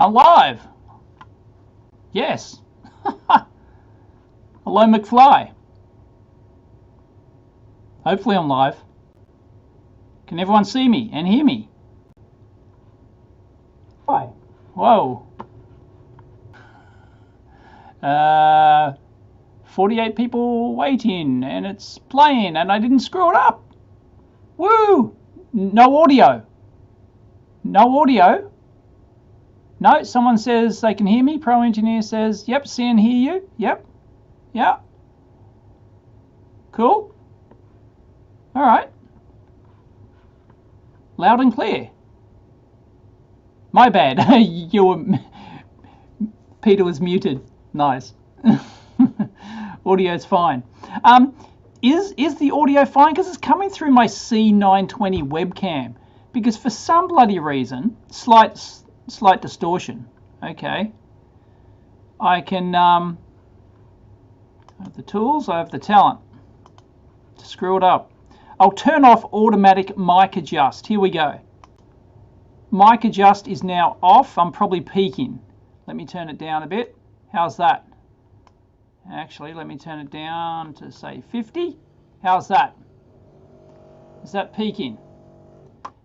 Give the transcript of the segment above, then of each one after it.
I'm live. Yes. Hello, McFly. Hopefully I'm live. Can everyone see me and hear me? Hi. Whoa. 48 people waiting, and it's playing, and I didn't screw it up. Woo! No audio. No audio. No, someone says they can hear me. Pro Engineer says, yep, see and hear you. Yep. Yeah. Cool. All right. Loud and clear. My bad. Peter was muted. Nice. Audio's fine. Is the audio fine? Because it's coming through my C920 webcam. Because for some bloody reason, slight distortion. Okay. I can I have the tools. I have the talent to screw it up. I'll turn off automatic mic adjust. Here we go. Mic adjust is now off. I'm probably peaking. Let me turn it down a bit. How's that? Actually, let me turn it down to say 50. How's that? Is that peaking?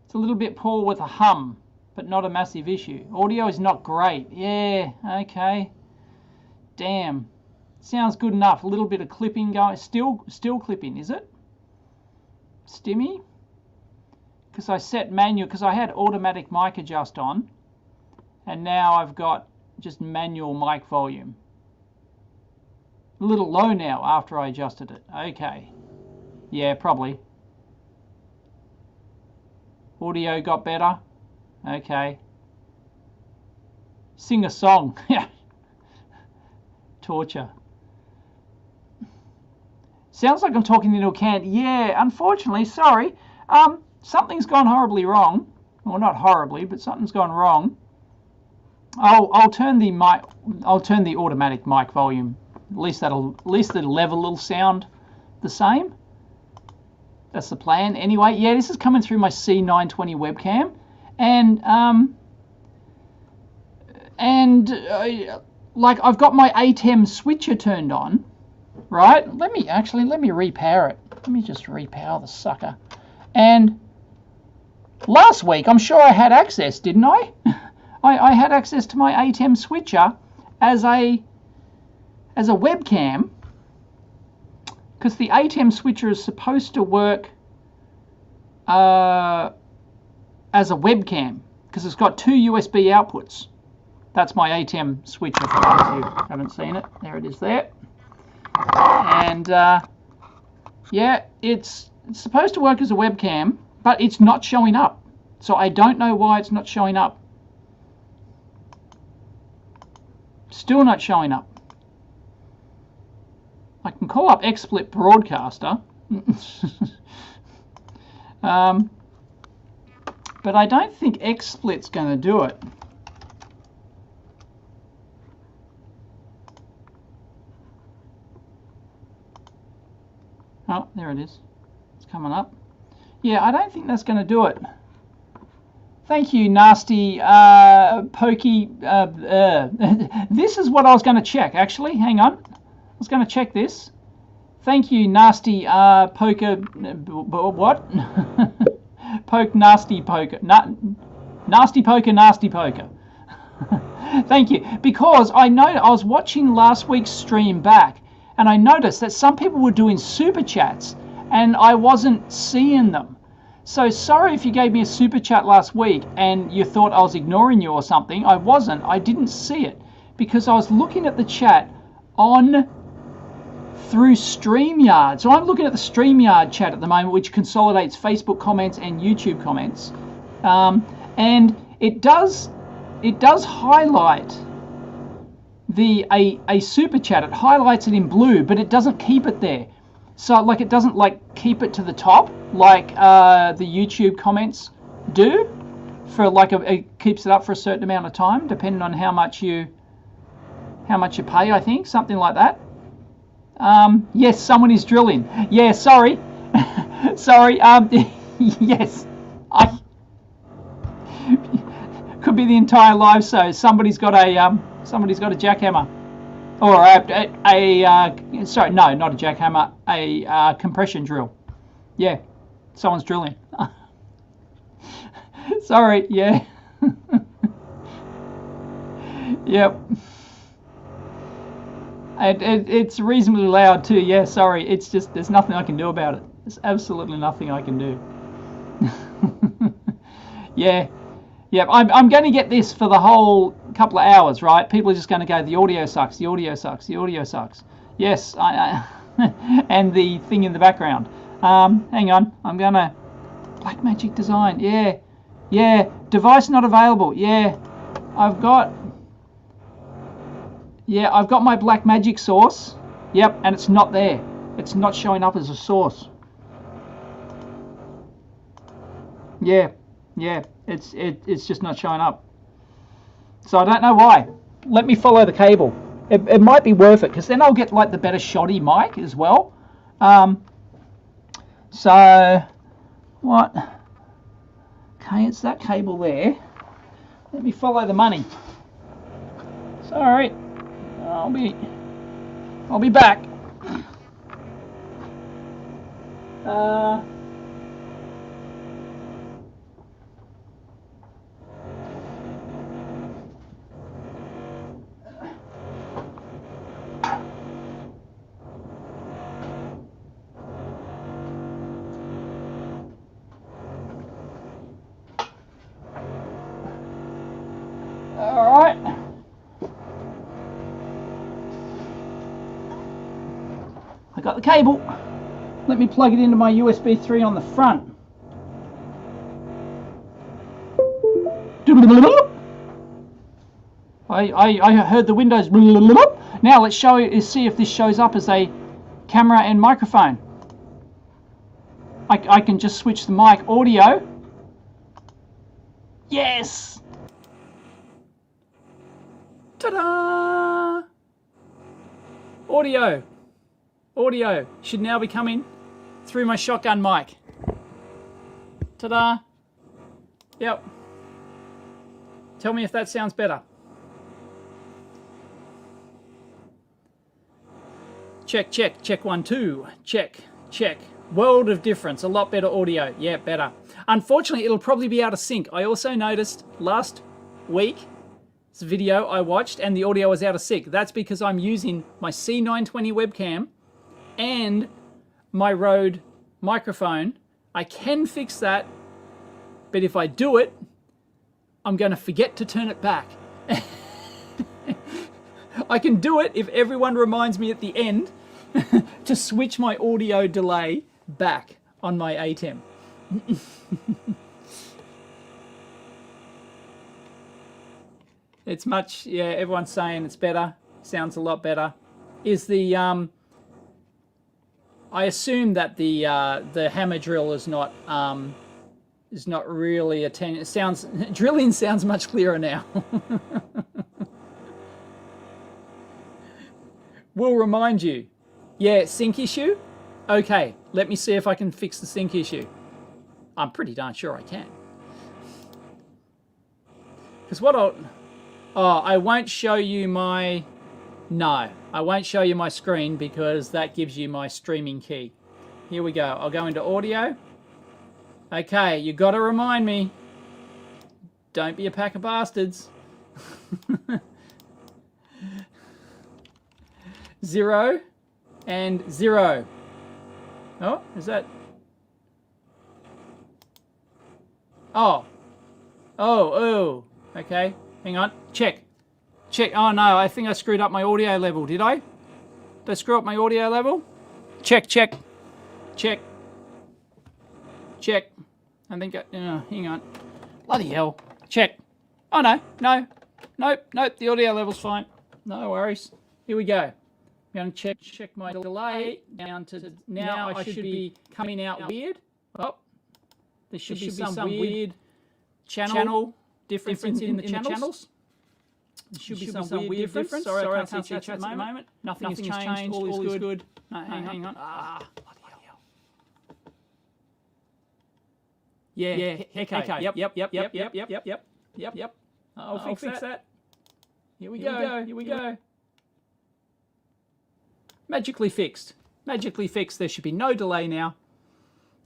It's a little bit poor with a hum, but not a massive issue. Audio is not great. Yeah, okay. Damn. Sounds good enough. A little bit of clipping going. Still clipping, is it? Stimmy? Because I set manual, because I had automatic mic adjust on, and now I've got just manual mic volume. A little low now after I adjusted it. Okay. Yeah, probably. Audio got better. Okay. Sing a song. Yeah. Torture. Sounds like I'm talking into a can. Yeah, unfortunately, sorry. Something's gone horribly wrong. Well, not horribly, but something's gone wrong. I'll turn the mic. I'll turn the automatic mic volume. At least the level will sound the same. That's the plan. Anyway, yeah, this is coming through my C920 webcam, and like I've got my ATEM switcher turned on, right? Let me repower it. Let me just repower the sucker. And last week, I'm sure I had access, didn't I? I had access to my ATEM switcher as a webcam, because the ATEM switcher is supposed to work as a webcam, because it's got two USB outputs. That's my ATEM switcher, for those of you who haven't seen it. There it is there. And yeah, it's supposed to work as a webcam, but it's not showing up. So I don't know why it's not showing up. Still not showing up. I can call up XSplit Broadcaster, but I don't think XSplit's going to do it. Oh, there it is. It's coming up. Yeah, I don't think that's going to do it. Thank you, Nasty Pokey. This is what I was going to check, actually. Hang on. I was going to check this. Thank you, Nasty Poker. What? Poke Nasty Poker. Nasty Poker, Nasty Poker. Thank you. Because I was watching last week's stream back, and I noticed that some people were doing super chats, and I wasn't seeing them. So sorry if you gave me a super chat last week and you thought I was ignoring you or something. I wasn't. I didn't see it because I was looking at the chat through StreamYard. So I'm looking at the StreamYard chat at the moment, which consolidates Facebook comments and YouTube comments, and it does highlight a super chat. It highlights it in blue, but it doesn't keep it there. So like it doesn't like keep it to the top like the YouTube comments do. For like it keeps it up for a certain amount of time, depending on how much you pay. I think something like that. Yes, someone is drilling. Yeah, sorry. Sorry. Yes, could be the entire live, so somebody's got a jackhammer, or sorry, no, not a jackhammer, a compression drill. Yeah, someone's drilling. Sorry, yeah. Yep. It's reasonably loud too. Yeah, sorry. It's just there's nothing I can do about it. There's absolutely nothing I can do. Yeah. Yep. I'm going to get this for the whole couple of hours, right? People are just going to go, the audio sucks. The audio sucks. The audio sucks. Yes. And the thing in the background. Hang on. I'm gonna Blackmagic design. Yeah. Yeah. Device not available. Yeah. I've got my Blackmagic source. Yep, and it's not there. It's not showing up as a source. Yeah, it's just not showing up. So I don't know why. Let me follow the cable. It might be worth it, because then I'll get like the better shoddy mic as well. So what? Okay, it's that cable there. Let me follow the money. Sorry. I'll be back. All right. I got the cable. Let me plug it into my USB 3 on the front. I heard the windows. Now let's see if this shows up as a camera and microphone. I can just switch the mic audio. Yes! Ta-da! Audio should now be coming through my shotgun mic. Ta-da! Yep. Tell me if that sounds better. Check, 1, 2. Check. World of difference. A lot better audio. Yeah, better. Unfortunately, it'll probably be out of sync. I also noticed last week's video I watched and the audio was out of sync. That's because I'm using my C920 webcam and my Rode microphone. I can fix that, but if I do it, I'm going to forget to turn it back. I can do it if everyone reminds me at the end to switch my audio delay back on my ATEM. It's much, yeah, everyone's saying it's better, sounds a lot better. Is the, I assume that the hammer drill is not really a tenant. It sounds, drilling sounds much clearer now. Will remind you. Yeah, sync issue? Okay, let me see if I can fix the sync issue. I'm pretty darn sure I can. Because what I won't show you my, no, I won't show you my screen because that gives you my streaming key. Here we go. I'll go into audio. Okay, you got to remind me. Don't be a pack of bastards. 0 and 0. Oh, is that? Oh. Okay, hang on. Check. Oh no, I think I screwed up my audio level. Did I? Did I screw up my audio level? Check. I think hang on. Bloody hell. Check. Oh no. Nope, the audio level's fine. No worries. Here we go. I'm going to check my delay down to now. I should be coming out weird. Oh, there should be some weird channel difference in the channels. There should be some weird difference. Sorry, I can't see chat at the moment. Nothing has changed. All is good. No, hang on. Bloody hell. Yeah. Okay. Yep. I'll fix that. Here we go. Here we go. Magically fixed. Magically fixed. There should be no delay now.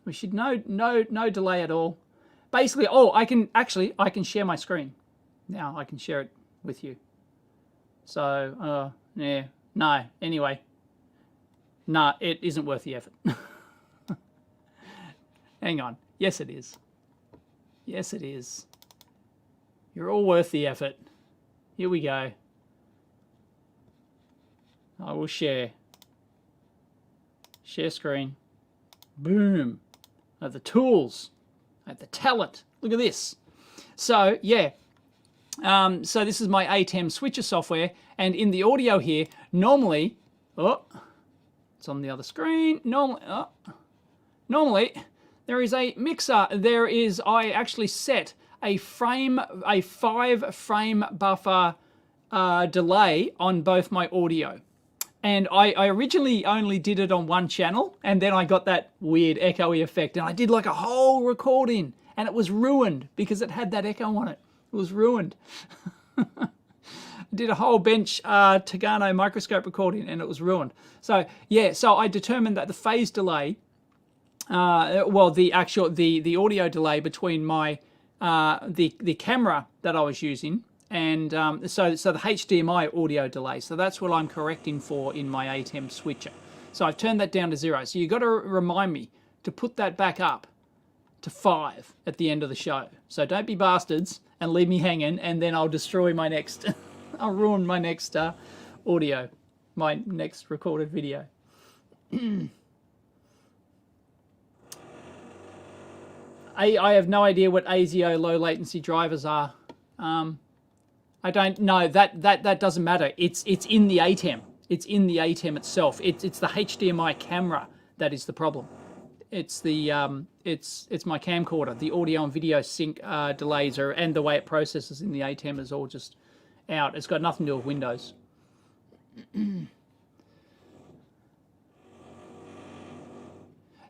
We should no delay at all. Basically, I can share my screen. Now I can share it with you. So, yeah, no, anyway. No, it isn't worth the effort. Hang on. Yes, it is. Yes, it is. You're all worth the effort. Here we go. I will share. Share screen. Boom. I have the tools. I have the talent. Look at this. So, yeah. So this is my ATEM switcher software. And in the audio here, normally... Oh, it's on the other screen. Normally, there is a mixer. I actually set a 5 frame buffer delay on both my audio. And I originally only did it on one channel, and then I got that weird echoey effect, and I did like a whole recording, and it was ruined because it had that echo on it. It was ruined. I did a whole bench Tagano microscope recording, and it was ruined. So yeah, so I determined that the phase delay, the audio delay between my the camera that I was using, and so the HDMI audio delay. So that's what I'm correcting for in my ATEM switcher. So I've turned that down to 0. So you've got to remind me to put that back up to 5 at the end of the show. So don't be bastards and leave me hanging, and then I'll destroy my next, I'll ruin my next audio, my next recorded video. I have no idea what ASIO low latency drivers are. I don't know. That doesn't matter. It's in the ATEM. It's in the ATEM itself. It's the HDMI camera that is the problem. It's the it's my camcorder. The audio and video sync delays and the way it processes in the ATEM is all just out. It's got nothing to do with Windows.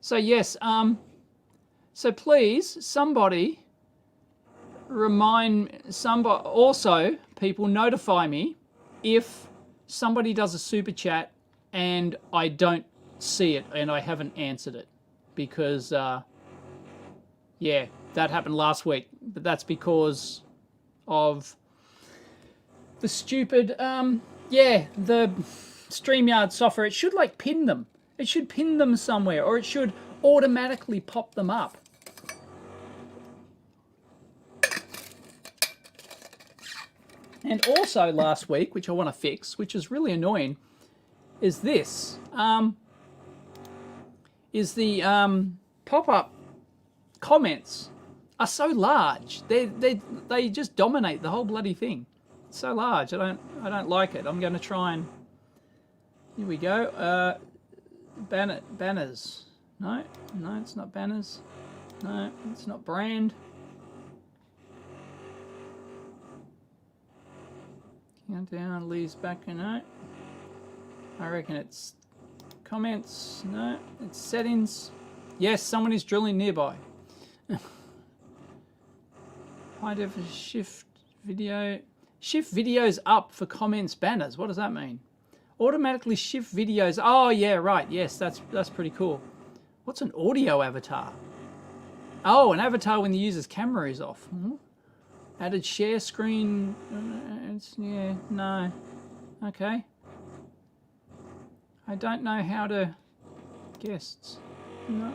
So yes, so please somebody also people notify me if somebody does a super chat and I don't see it and I haven't answered it, because yeah, that happened last week, but that's because of the stupid the StreamYard software. It should like pin them. It should pin them somewhere, or it should automatically pop them up. And also last week, which I want to fix, which is really annoying, is this. Is the pop-up comments are so large. They just dominate the whole bloody thing. It's so large. I don't like it. I'm going to try and... Here we go. Banners. No, it's not banners. No, it's not brand. Countdown, leaves back, no. I reckon it's comments, no. It's settings. Yes, someone is drilling nearby. High definition shift video. Shift videos up for comments banners. What does that mean? Automatically shift videos. Oh yeah, right. Yes, that's pretty cool. What's an audio avatar? Oh, an avatar when the user's camera is off. Added share screen. Yeah, no. Okay. I don't know how to... Guests. No.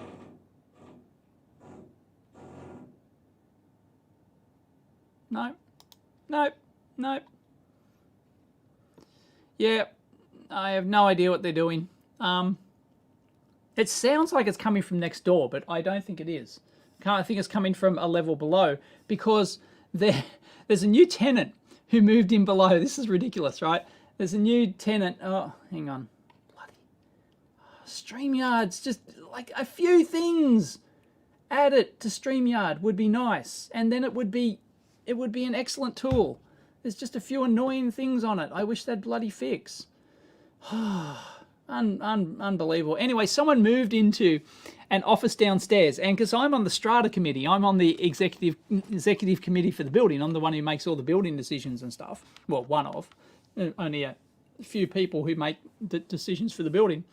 Nope. Yeah, I have no idea what they're doing. It sounds like it's coming from next door, but I don't think it is. I think it's coming from a level below, because there's a new tenant who moved in below. This is ridiculous, right? There's a new tenant. Oh, hang on. Bloody StreamYard's just like a few things. Add it to StreamYard would be nice, and then it would be an excellent tool. There's just a few annoying things on it. I wish they'd bloody fix. Unbelievable. Anyway, someone moved into an office downstairs. And because I'm on the strata committee, I'm on the executive committee for the building. I'm the one who makes all the building decisions and stuff. Well, one of only a few people who make the decisions for the building.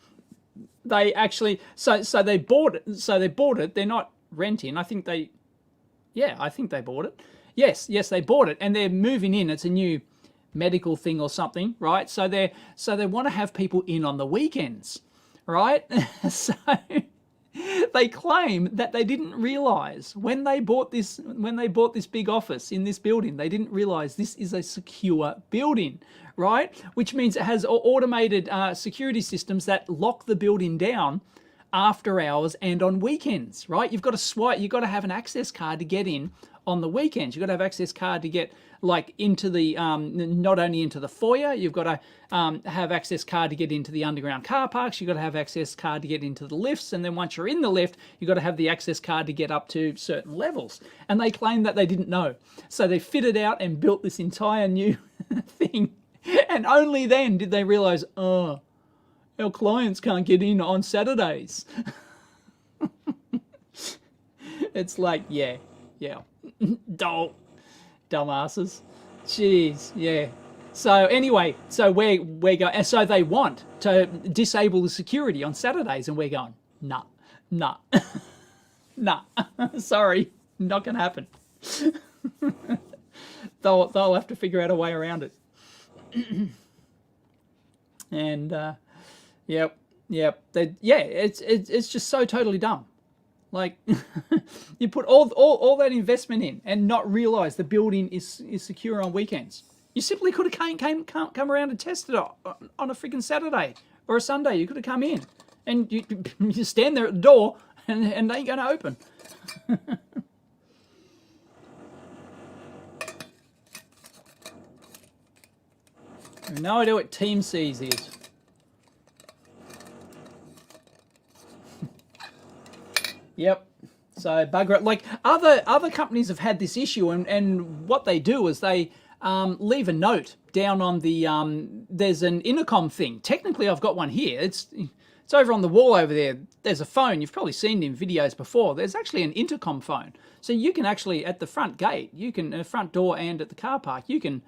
They actually so they bought it. So they bought it. They're not renting. I think they bought it. Yes, they bought it, and they're moving in. It's a new medical thing or something, right? So they want to have people in on the weekends, right? So they claim that they didn't realize when they bought this big office in this building, they didn't realize this is a secure building, right? Which means it has automated security systems that lock the building down after hours and on weekends, right? You've got to swipe, you've got to have an access card to get in on the weekends. You've got to have access card to get like into the, not only into the foyer, you've got to have access card to get into the underground car parks, you've got to have access card to get into the lifts, and then once you're in the lift, you've got to have the access card to get up to certain levels. And they claim that they didn't know. So they fitted out and built this entire new thing. And only then did they realize, oh, our clients can't get in on Saturdays. It's like, yeah. Dumbasses. Jeez, yeah. So anyway, so we're going, so they want to disable the security on Saturdays, and we're going, nah. Sorry, not gonna happen. They'll have to figure out a way around it. And yep. It's just so totally dumb. Like, you put all that investment in and not realize the building is secure on weekends. You simply could have come around and tested it on a freaking Saturday or a Sunday. You could have come in and you stand there at the door and they ain't going to open. I have no idea what Team Seas is. Yep. So bugger it. Like other companies have had this issue, and what they do is they leave a note down on the there's an intercom thing. Technically, I've got one here. It's over on the wall over there. There's a phone. You've probably seen it in videos before. There's actually an intercom phone. So you can actually, at the front gate, you can front door and at the car park, you can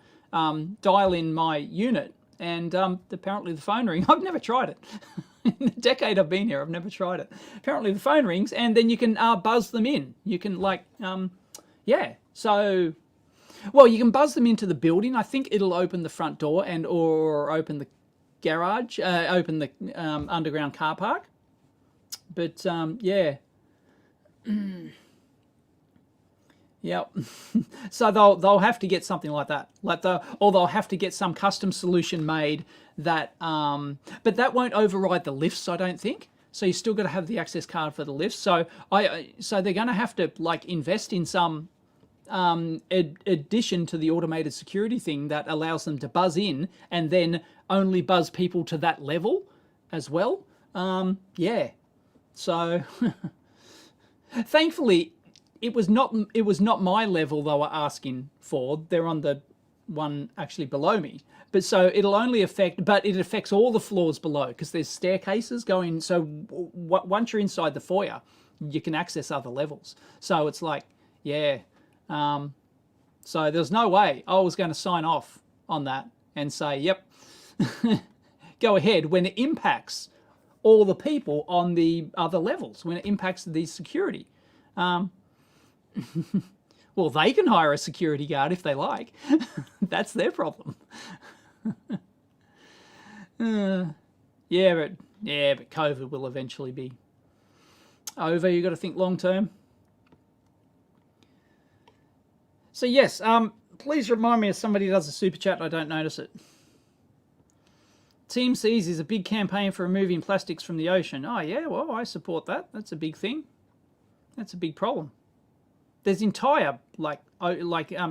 dial in my unit, and apparently the phone rings. I've never tried it. In the decade I've been here, I've never tried it. Apparently the phone rings, and then you can buzz them in. You can so, well, you can buzz them into the building. I think it'll open the front door or open the garage, open the underground car park. But yeah. Yep. So they'll have to get something like that, or they'll have to get some custom solution made that, but that won't override the lifts, I don't think. So you still got to have the access card for the lifts. So they're going to have to like invest in some addition to the automated security thing that allows them to buzz in and then only buzz people to that level as well. Yeah. So thankfully, it was not my level they were asking for. They're on the one actually below me. But so it'll only affect, but it affects all the floors below because there's staircases going. So once you're inside the foyer, you can access other levels. So it's like, yeah. So there's no way I was going to sign off on that and say, yep, go ahead when it impacts all the people on the other levels, when it impacts the security. Well, they can hire a security guard if they like. That's their problem. But COVID will eventually be over. You got to think long term. So yes, please remind me if somebody does a super chat and I don't notice it. Team Seas is a big campaign for removing plastics from the ocean. Oh yeah, well I support that. That's a big thing. That's a big problem. There's entire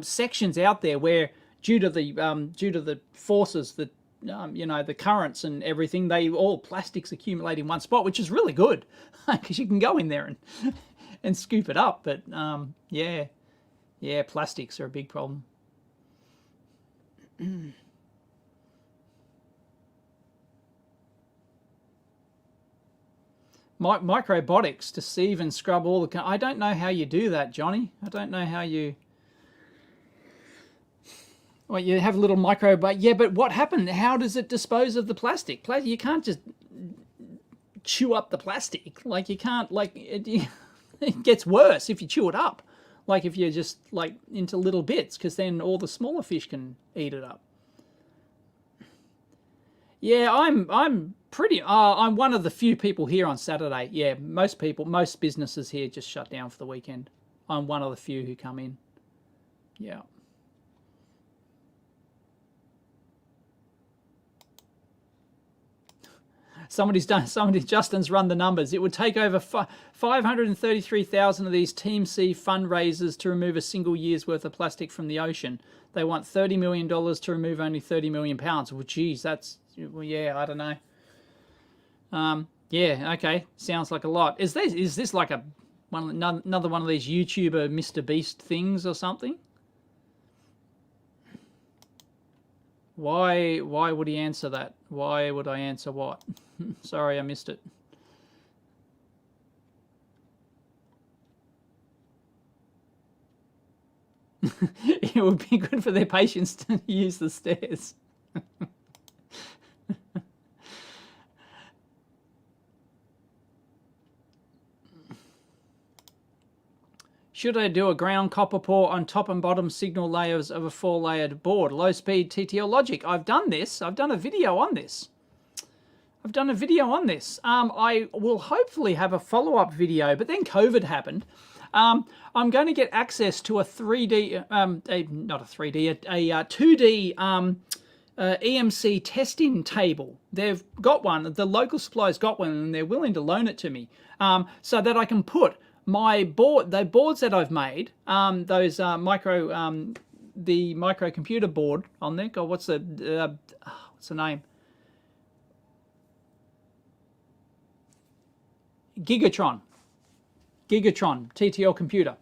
sections out there where due to the forces that the currents and everything, all plastics accumulate in one spot, which is really good because you can go in there and scoop it up. But yeah, plastics are a big problem. Microbotics to sieve and scrub all the... I don't know how you do that, Johnny. I don't know how you... Well, you have a little micro... But yeah, but what happened? How does it dispose of the plastic? You can't just chew up the plastic. Like, you can't... Like, it gets worse if you chew it up. Like, if you're just, like, into little bits, because then all the smaller fish can eat it up. Yeah, I'm pretty... I'm one of the few people here on Saturday. Yeah, most businesses here just shut down for the weekend. I'm one of the few who come in. Yeah. Justin's run the numbers. It would take over 533,000 of these Team C fundraisers to remove a single year's worth of plastic from the ocean. They want $30 million to remove only 30 million pounds. Well, geez, that's... Well, yeah, I don't know. Yeah, okay. Sounds like a lot. Is this like another one of these YouTuber Mr. Beast things or something? Why would he answer that? Why would I answer what? Sorry, I missed it. It would be good for their patients to use the stairs. Should I do a ground copper pour on top and bottom signal layers of a 4-layered board? Low speed TTL logic. I've done this. I've done a video on this. I will hopefully have a follow-up video, but then COVID happened. I'm going to get access to a 2D EMC testing table. They've got one. The local supplier's got one, and they're willing to loan it to me, so that I can put the boards that I've made, the microcomputer board on there. God, what's the name? Gigatron TTL computer.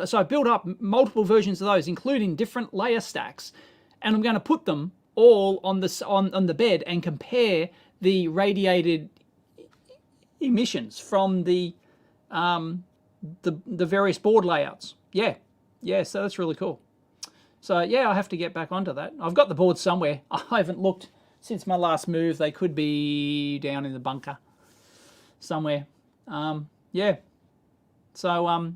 So I built up multiple versions of those, including different layer stacks, and I'm going to put them all on the bed and compare the radiated emissions from the various board layouts. Yeah, so that's really cool. So yeah, I have to get back onto that. I've got the boards somewhere. I haven't looked since my last move. They could be down in the bunker somewhere. Yeah. So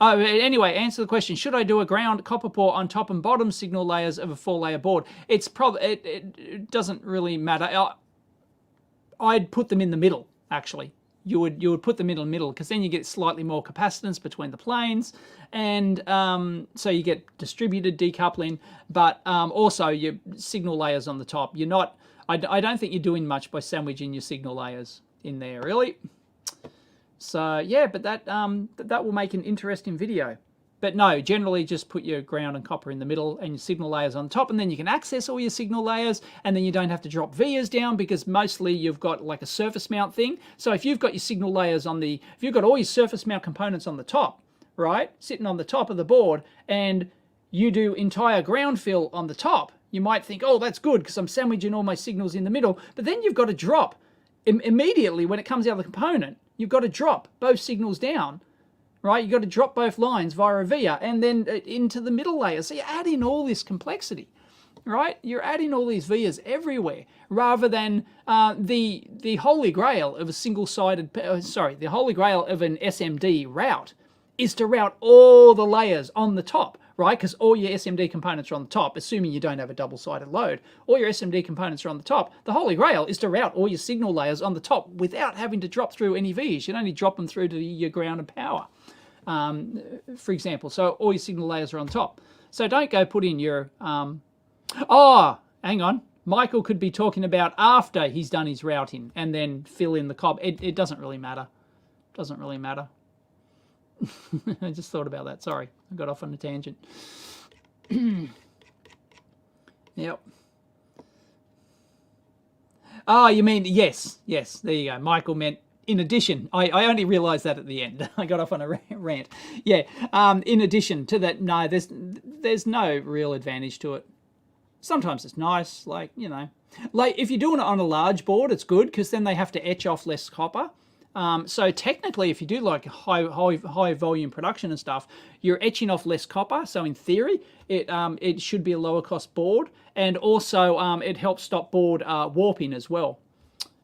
anyway, answer the question: should I do a ground copper pour on top and bottom signal layers of a 4-layer board? It's it doesn't really matter. I'd put them in the middle, actually. You would put them in the middle, because then you get slightly more capacitance between the planes, and so you get distributed decoupling, but also your signal layers on the top. You're not. I don't think you're doing much by sandwiching your signal layers in there, really. So yeah, but that will make an interesting video. But no, generally just put your ground and copper in the middle and your signal layers on top, and then you can access all your signal layers, and then you don't have to drop vias down, because mostly you've got like a surface mount thing. So if you've got your signal layers if you've got all your surface mount components on the top, right, sitting on the top of the board, and you do entire ground fill on the top, you might think, oh, that's good because I'm sandwiching all my signals in the middle. But then you've got to drop immediately when it comes out of the component. You've got to drop both signals down, right? You've got to drop both lines via a via and then into the middle layer. So you add in all this complexity, right? You're adding all these vias everywhere, rather than the holy grail of a single-sided, the holy grail of an SMD route is to route all the layers on the top, right? Because all your SMD components are on the top, assuming you don't have a double-sided load. All your SMD components are on the top. The holy grail is to route all your signal layers on the top without having to drop through any V's. You only drop them through to your ground and power, for example. So all your signal layers are on top. So don't go put in your... Oh, hang on. Michael could be talking about after he's done his routing and then fill in the cob. It doesn't really matter. Doesn't really matter. I just thought about that. Sorry, I got off on a tangent. Yep. Oh, you mean, yes. There you go. Michael meant in addition. I only realised that at the end. I got off on a rant. Yeah. In addition to that, no, there's no real advantage to it. Sometimes it's nice, like, you know. Like if you're doing it on a large board, it's good because then they have to etch off less copper. So technically, if you do like high volume production and stuff, you're etching off less copper. So in theory, it should be a lower cost board, and also it helps stop board warping as well.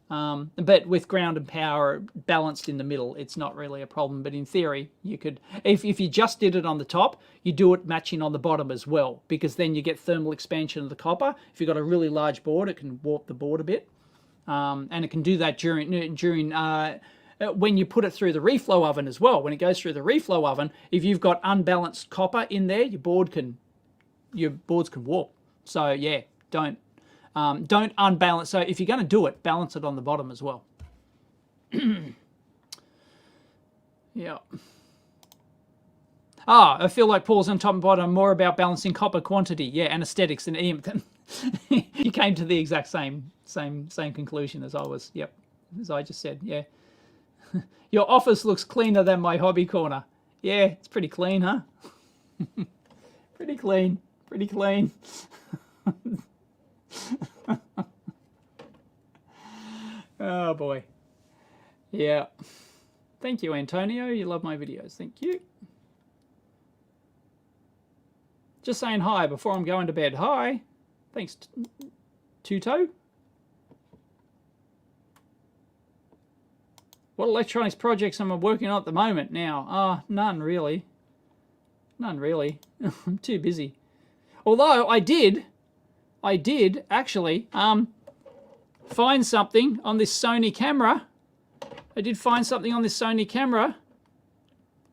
But with ground and power balanced in the middle, it's not really a problem. But in theory, you could, if you just did it on the top, you do it matching on the bottom as well, because then you get thermal expansion of the copper. If you've got a really large board, it can warp the board a bit, and it can do that during when you put it through the reflow oven as well. When it goes through the reflow oven, if you've got unbalanced copper in there, your boards can warp. So yeah, don't unbalance. So if you're going to do it, balance it on the bottom as well. Yeah. I feel like Paul's on top and bottom more about balancing copper quantity. Yeah, and aesthetics and EM. You came to the exact same conclusion as I was. Yep, as I just said. Yeah. Your office looks cleaner than my hobby corner. Yeah, it's pretty clean, huh? Pretty clean. Pretty clean. Oh boy. Yeah. Thank you, Antonio. You love my videos. Thank you. Just saying hi before I'm going to bed. Hi. Thanks, Tuto. What electronics projects am I working on at the moment now? None really. None really. I'm too busy. Although I did actually find something on this Sony camera. I did find something on this Sony camera.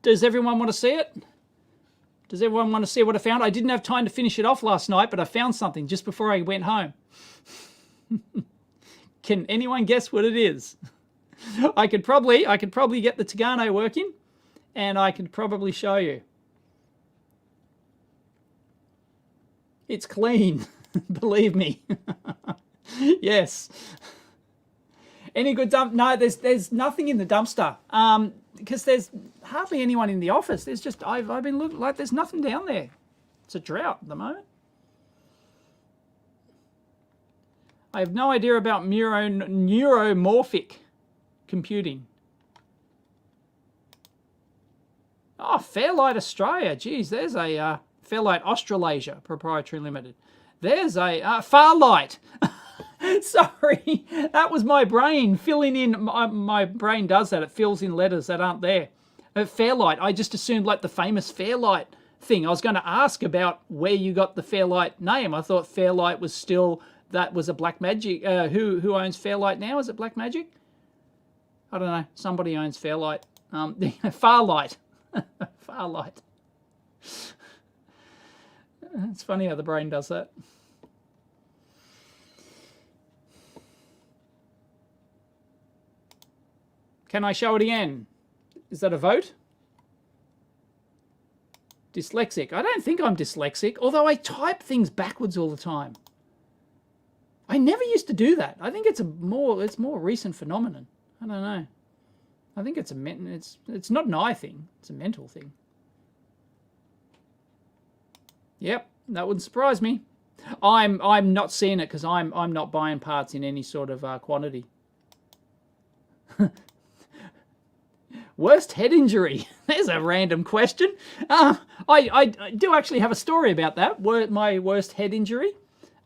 Does everyone want to see it? Does everyone want to see what I found? I didn't have time to finish it off last night, but I found something just before I went home. Can anyone guess what it is? I could probably get the Tagano working, and I could probably show you. It's clean, believe me. Yes. Any good dump? No, there's nothing in the dumpster. Because there's hardly anyone in the office. There's just I've been looking like there's nothing down there. It's a drought at the moment. I have no idea about neuromorphic computing. Oh, Fairlight Australia. Geez, there's a Fairlight Australasia Proprietary Limited. There's a Farlight. Sorry, that was my brain filling in. My brain does that. It fills in letters that aren't there. Fairlight. I just assumed like the famous Fairlight thing. I was going to ask about where you got the Fairlight name. I thought Fairlight was still, that was a Black Magic. Who owns Fairlight now? Is it Black Magic? I don't know. Somebody owns Fairlight. Farlight. Farlight. It's funny how the brain does that. Can I show it again? Is that a vote? Dyslexic. I don't think I'm dyslexic, although I type things backwards all the time. I never used to do that. I think it's more recent phenomenon. I don't know. I think it's not an eye thing. It's a mental thing. Yep, that wouldn't surprise me. I'm not seeing it because I'm not buying parts in any sort of quantity. Worst head injury. There's a random question. I do actually have a story about that. My worst head injury.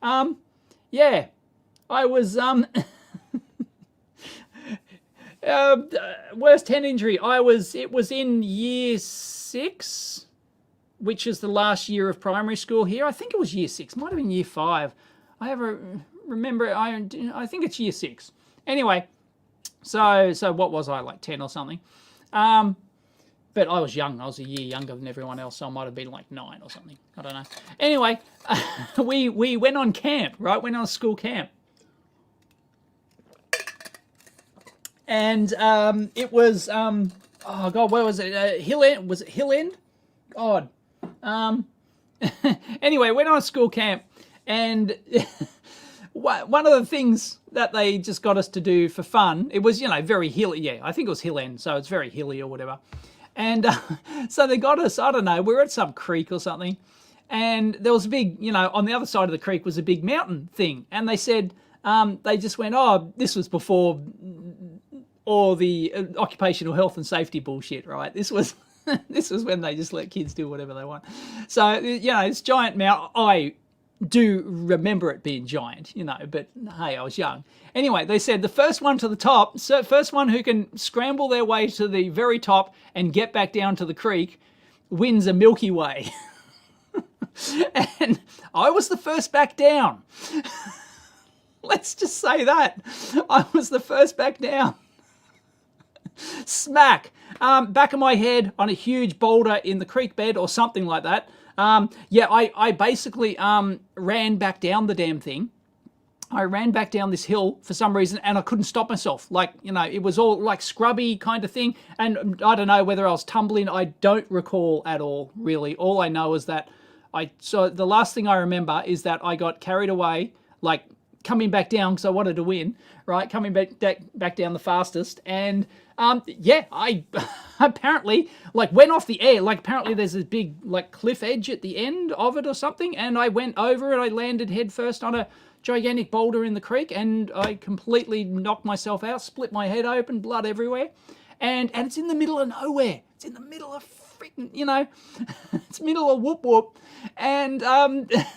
Yeah, I was worst head injury. It was in year 6, which is the last year of primary school here. I think it was year 6. Might have been year 5. I remember. I think it's year 6. Anyway, so what was I, like 10 or something? But I was young. I was a year younger than everyone else, so I might have been like 9 or something. I don't know. Anyway, we went on camp, right? Went on a school camp. And it was, oh God, where was it? Hill End? Was it Hill End? God. Anyway, went on a school camp, and one of the things that they just got us to do for fun, it was, very hilly. Yeah, I think it was Hill End, so it's very hilly or whatever. And so they got us, I don't know, we were at some creek or something, and there was a big, on the other side of the creek was a big mountain thing. And they said, they just went, oh, this was before all the occupational health and safety bullshit, right? This was this was when they just let kids do whatever they want. So, it's giant mount. I do remember it being giant, but hey, I was young. Anyway, they said the first one to the top, so first one who can scramble their way to the very top and get back down to the creek wins a Milky Way. And I was the first back down. Let's just say that. I was the first back down. Smack. Back of my head on a huge boulder in the creek bed or something like that. I basically ran back down the damn thing. I ran back down this hill for some reason and I couldn't stop myself. It was all like scrubby kind of thing. And I don't know whether I was tumbling. I don't recall at all, really. All I know is that so the last thing I remember is that I got carried away, like coming back down because I wanted to win, right? Coming back down the fastest. And I apparently went off the air. Apparently there's a big cliff edge at the end of it or something. And I went over and I landed head first on a gigantic boulder in the creek and I completely knocked myself out, split my head open, blood everywhere. And it's in the middle of nowhere. It's in the middle of freaking, it's middle of whoop whoop. And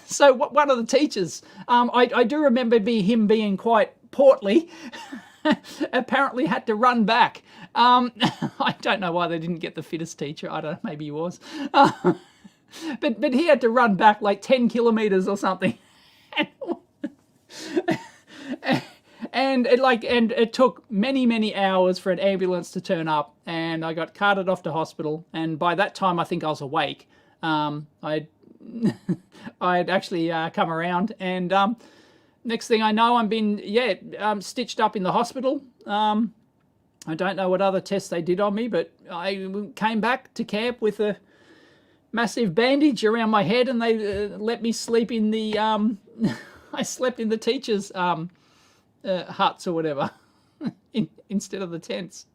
so one of the teachers, I do remember him being quite portly, apparently had to run back. I don't know why they didn't get the fittest teacher. I don't know, maybe he was. But he had to run back 10 kilometers or something. And it took many hours for an ambulance to turn up, and I got carted off to hospital. And by that time, I think I was awake. I'd actually come around, and next thing I know, I'm being stitched up in the hospital. I don't know what other tests they did on me, but I came back to camp with a massive bandage around my head, and they let me sleep in the I slept in the teachers' huts or whatever instead of the tents.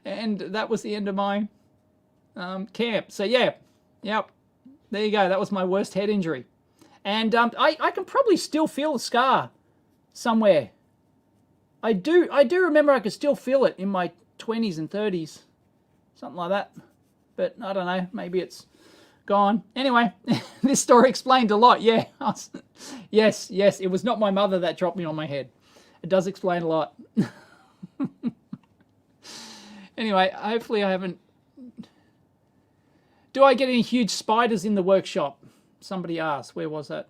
And that was the end of my camp. So there you go. That was my worst head injury. And I can probably still feel the scar somewhere. I do remember I could still feel it in my 20s and 30s. Something like that. But I don't know. Maybe it's gone. Anyway, this story explained a lot. Yeah. Yes. It was not my mother that dropped me on my head. It does explain a lot. Anyway, hopefully I haven't... Do I get any huge spiders in the workshop? Somebody asked. Where was that?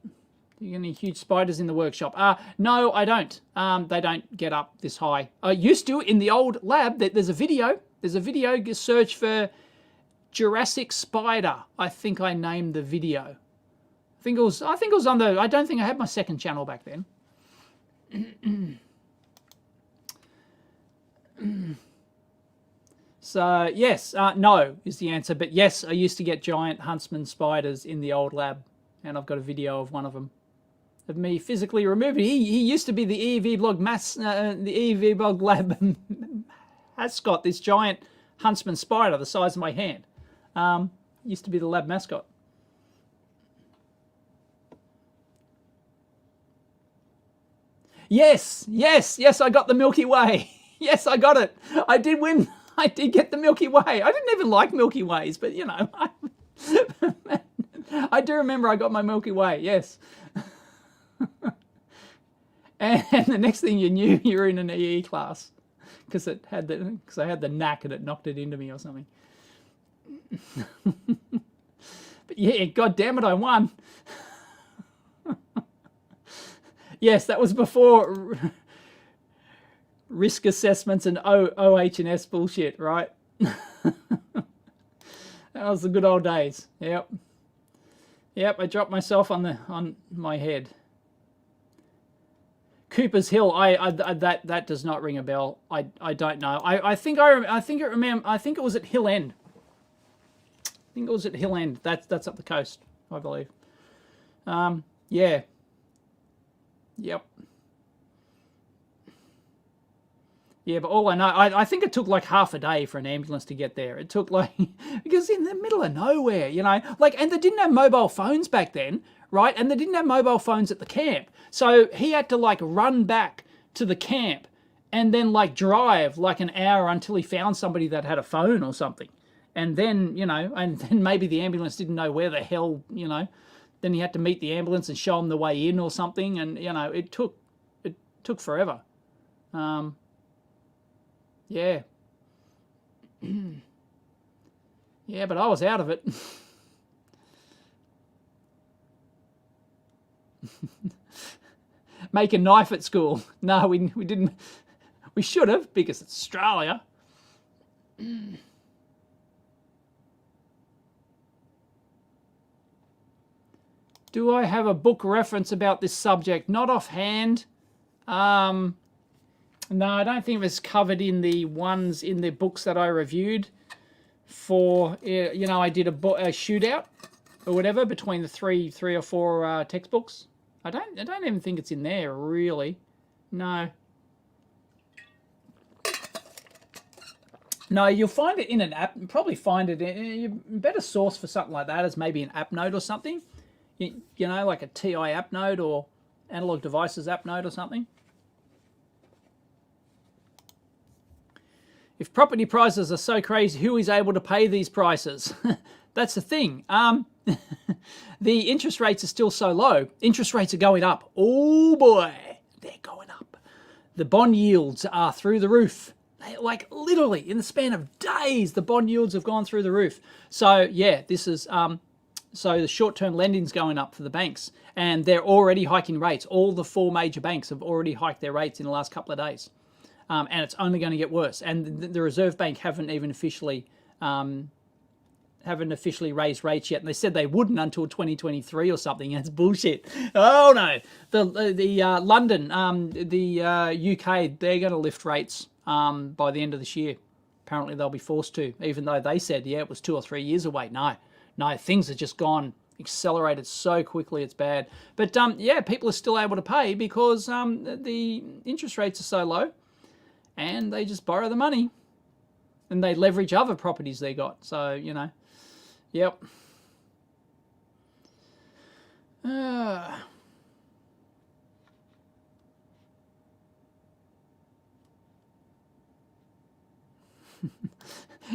Do you get any huge spiders in the workshop? No, I don't. They don't get up this high. I used to in the old lab. There's a video. Search for Jurassic spider. I think I named the video. I think it was on the... I don't think I had my second channel back then. So yes, no is the answer, but yes, I used to get giant huntsman spiders in the old lab, and I've got a video of one of them, of me physically removing. He used to be the EEVlive lab mascot. This giant huntsman spider the size of my hand, used to be the lab mascot. Yes, I got the Milky Way. Yes, I got it. I did win. I did get the Milky Way. I didn't even like Milky Ways, but I do remember I got my Milky Way, yes. And the next thing you knew, you were in an EE class because I had the knack and it knocked it into me or something. But yeah, God damn it, I won. Yes, that was before risk assessments and OH&S bullshit, right? That was the good old days. Yep, I dropped myself on my head. Cooper's Hill, that does not ring a bell. I don't know. I think it was at Hill End. I think it was at Hill End. That's up the coast, I believe. Yeah. Yep. Yeah, but all I know, I think it took half a day for an ambulance to get there. It took because in the middle of nowhere, and they didn't have mobile phones back then, right? And they didn't have mobile phones at the camp. So he had to like run back to the camp and then like drive like an hour until he found somebody that had a phone or something. And then, you know, and then maybe the ambulance didn't know where the hell, you know, then he had to meet the ambulance and show them the way in or something. And, you know, it took forever. Yeah. Yeah, but I was out of it. Make a knife at school. No, we didn't. We should have, because it's Australia. Do I have a book reference about this subject? Not offhand. No, I don't think it was covered in the ones in the books that I reviewed. For, you know, I did a shootout or whatever between the three or four textbooks. I don't even think it's in there really. No. No, you'll find it in an app. Probably find it in a better source for something like that is maybe an app note or something. You know, like a TI app note or Analog Devices app note or something. If property prices are so crazy, who is able to pay these prices? That's the thing. The interest rates are still so low. Interest rates are going up. Oh boy, they're going up. The bond yields are through the roof. Like literally in the span of days, the bond yields have gone through the roof. So yeah, this is so the short-term lending's going up for the banks, and they're already hiking rates. All the four major banks have already hiked their rates in the last couple of days, and it's only going to get worse. And the Reserve Bank haven't even officially raised rates yet, and they said they wouldn't until 2023 or something. That's bullshit. Oh no, the London, the UK, they're going to lift rates by the end of this year. Apparently they'll be forced to, even though they said, yeah, it was 2 or 3 years away. No, things have just gone accelerated so quickly, it's bad. But yeah, people are still able to pay because the interest rates are so low, and they just borrow the money, and they leverage other properties they got. So, you know, yep.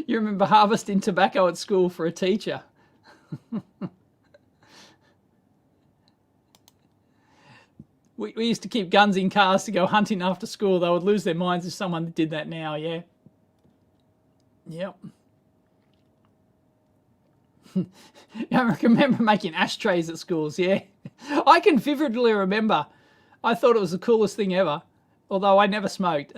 You remember harvesting tobacco at school for a teacher? We used to keep guns in cars to go hunting after school. They would lose their minds if someone did that now, yeah. Yep. I remember making ashtrays at schools, yeah. I can vividly remember. I thought it was the coolest thing ever, although I never smoked.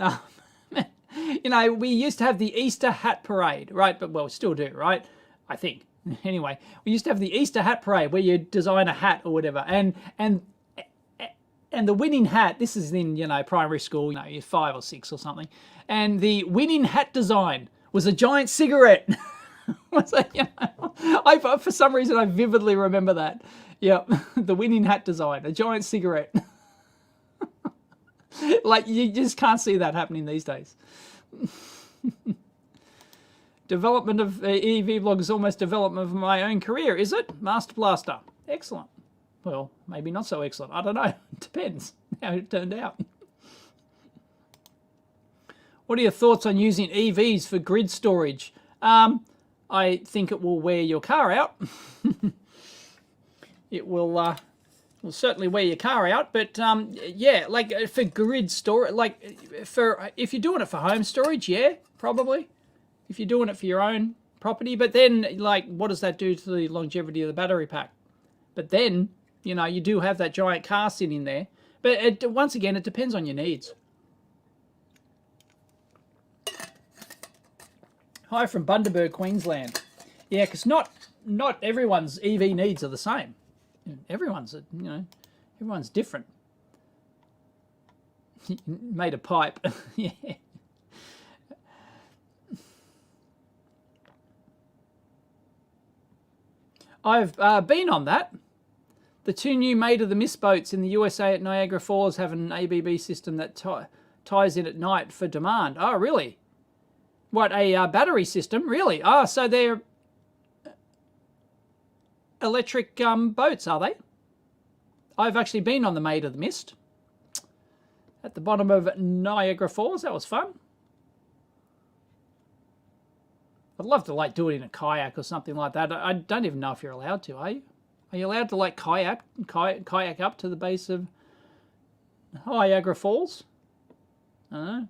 You know, we used to have the Easter hat parade, right? But, well, we still do, right? I think. Anyway, we used to have the Easter hat parade where you design a hat or whatever. And the winning hat, this is in, you know, primary school, you know, you're 5 or 6 or something. And the winning hat design was a giant cigarette. So, you know, for some reason, I vividly remember that. Yep, the winning hat design, a giant cigarette. Like, you just can't see that happening these days. Development of EEVlive is almost development of my own career, is it? Master Blaster. Excellent. Well, maybe not so excellent. I don't know. It depends how it turned out. What are your thoughts on using EVs for grid storage? I think it will wear your car out. It will certainly wear your car out, but yeah, like for grid storage, like for if you're doing it for home storage, yeah, probably. If you're doing it for your own property, but then like what does that do to the longevity of the battery pack? But then, you know, you do have that giant car sitting there. But once again, it depends on your needs. Hi from Bundaberg, Queensland. Yeah, because not everyone's EV needs are the same. Everyone's, you know, everyone's different. Made a pipe. Yeah. I've been on that. The 2 new Maid of the Mist boats in the USA at Niagara Falls have an ABB system that ties in at night for demand. Oh, really? What, a battery system? Really? Oh, so they're electric boats, are they? I've actually been on the Maid of the Mist at the bottom of Niagara Falls. That was fun. I'd love to like do it in a kayak or something like that. I don't even know if you're allowed to, are you? Are you allowed to like kayak up to the base of Niagara Falls? I don't know.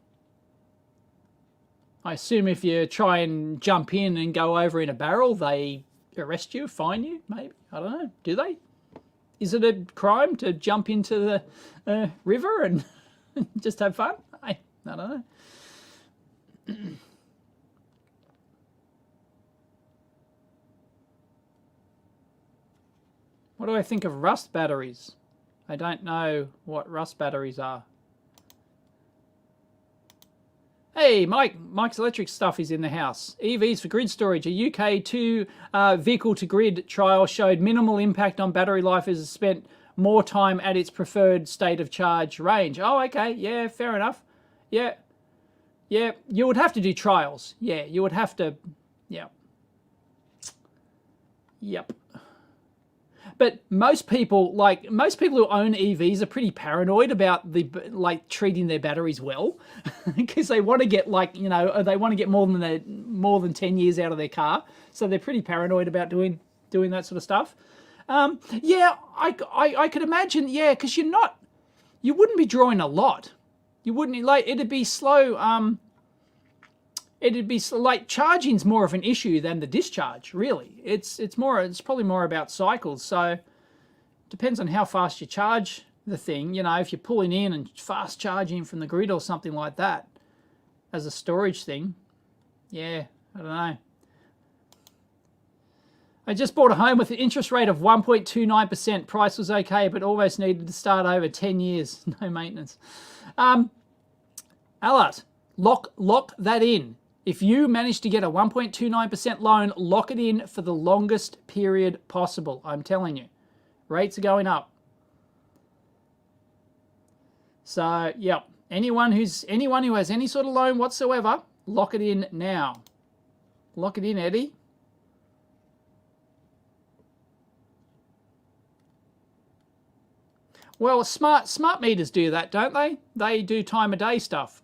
I assume if you try and jump in and go over in a barrel, they arrest you, fine you, maybe. I don't know. Do they? Is it a crime to jump into the river and just have fun? I don't know. What do I think of rust batteries? I don't know what rust batteries are. Hey, Mike's electric stuff is in the house. EVs for grid storage. A UK 2 vehicle to grid trial showed minimal impact on battery life as it spent more time at its preferred state of charge range. Oh, okay. Yeah, fair enough. Yeah. Yeah, you would have to do trials. Yeah, you would have to. Yeah. Yep. But most people who own EVs are pretty paranoid about treating their batteries well, because they want to get they want to get more than 10 years out of their car, so they're pretty paranoid about doing that sort of stuff. Yeah, I could imagine. Yeah, because you wouldn't be drawing a lot. You wouldn't it'd be slow. It'd be like charging's more of an issue than the discharge, really. It's probably more about cycles. So depends on how fast you charge the thing. You know, if you're pulling in and fast charging from the grid or something like that as a storage thing. Yeah, I don't know. I just bought a home with an interest rate of 1.29%. Price was okay, but almost needed to start over 10 years. No maintenance. Alert, lock that in. If you manage to get a 1.29% loan, lock it in for the longest period possible. I'm telling you, rates are going up. So, yeah, anyone who has any sort of loan whatsoever, lock it in now. Lock it in, Eddie. Well, smart meters do that, don't they? They do time of day stuff.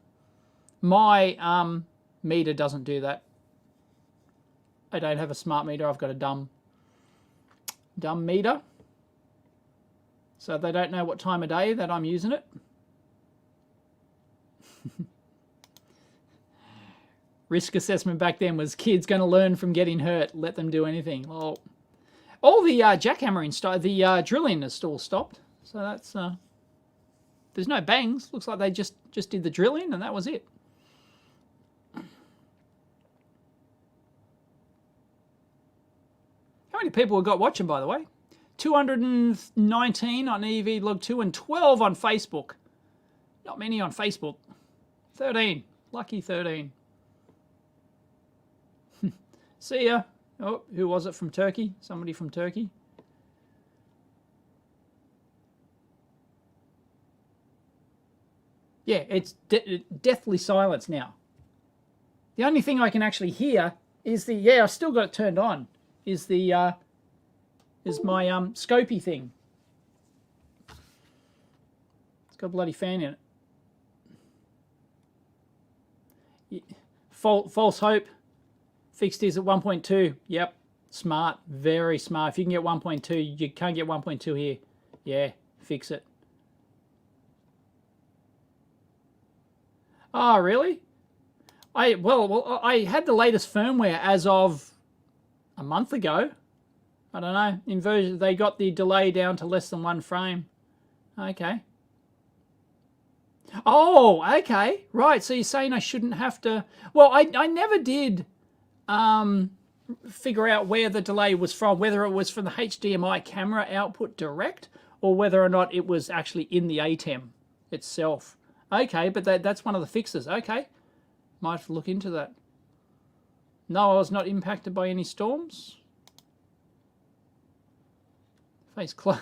My meter doesn't do that. I don't have a smart meter. I've got a dumb meter. So they don't know what time of day that I'm using it. Risk assessment back then was kids going to learn from getting hurt. Let them do anything. Well, all the jackhammering, the drilling is still stopped. So that's there's no bangs. Looks like they just did the drilling and that was it. How many people have got watching, by the way? 219 on EEVlog 2 and 12 on Facebook. Not many on Facebook. 13. Lucky 13. See ya. Oh, who was it from Turkey? Somebody from Turkey. Yeah, it's deathly silence now. The only thing I can actually hear is I've still got it turned on, is my scopy thing. It's got a bloody fan in it. False hope. Fixed is at 1.2. Yep. Smart. Very smart. If you can get 1.2, you can't get 1.2 here. Yeah. Fix it. Oh, really? I had the latest firmware as of a month ago. I don't know. In version, they got the delay down to less than 1 frame. Okay. Oh, okay. Right. So you're saying I shouldn't have to... Well, I never did figure out where the delay was from, whether it was from the HDMI camera output direct or whether or not it was actually in the ATEM itself. Okay, but that's one of the fixes. Okay. Might have to look into that. No, I was not impacted by any storms. What?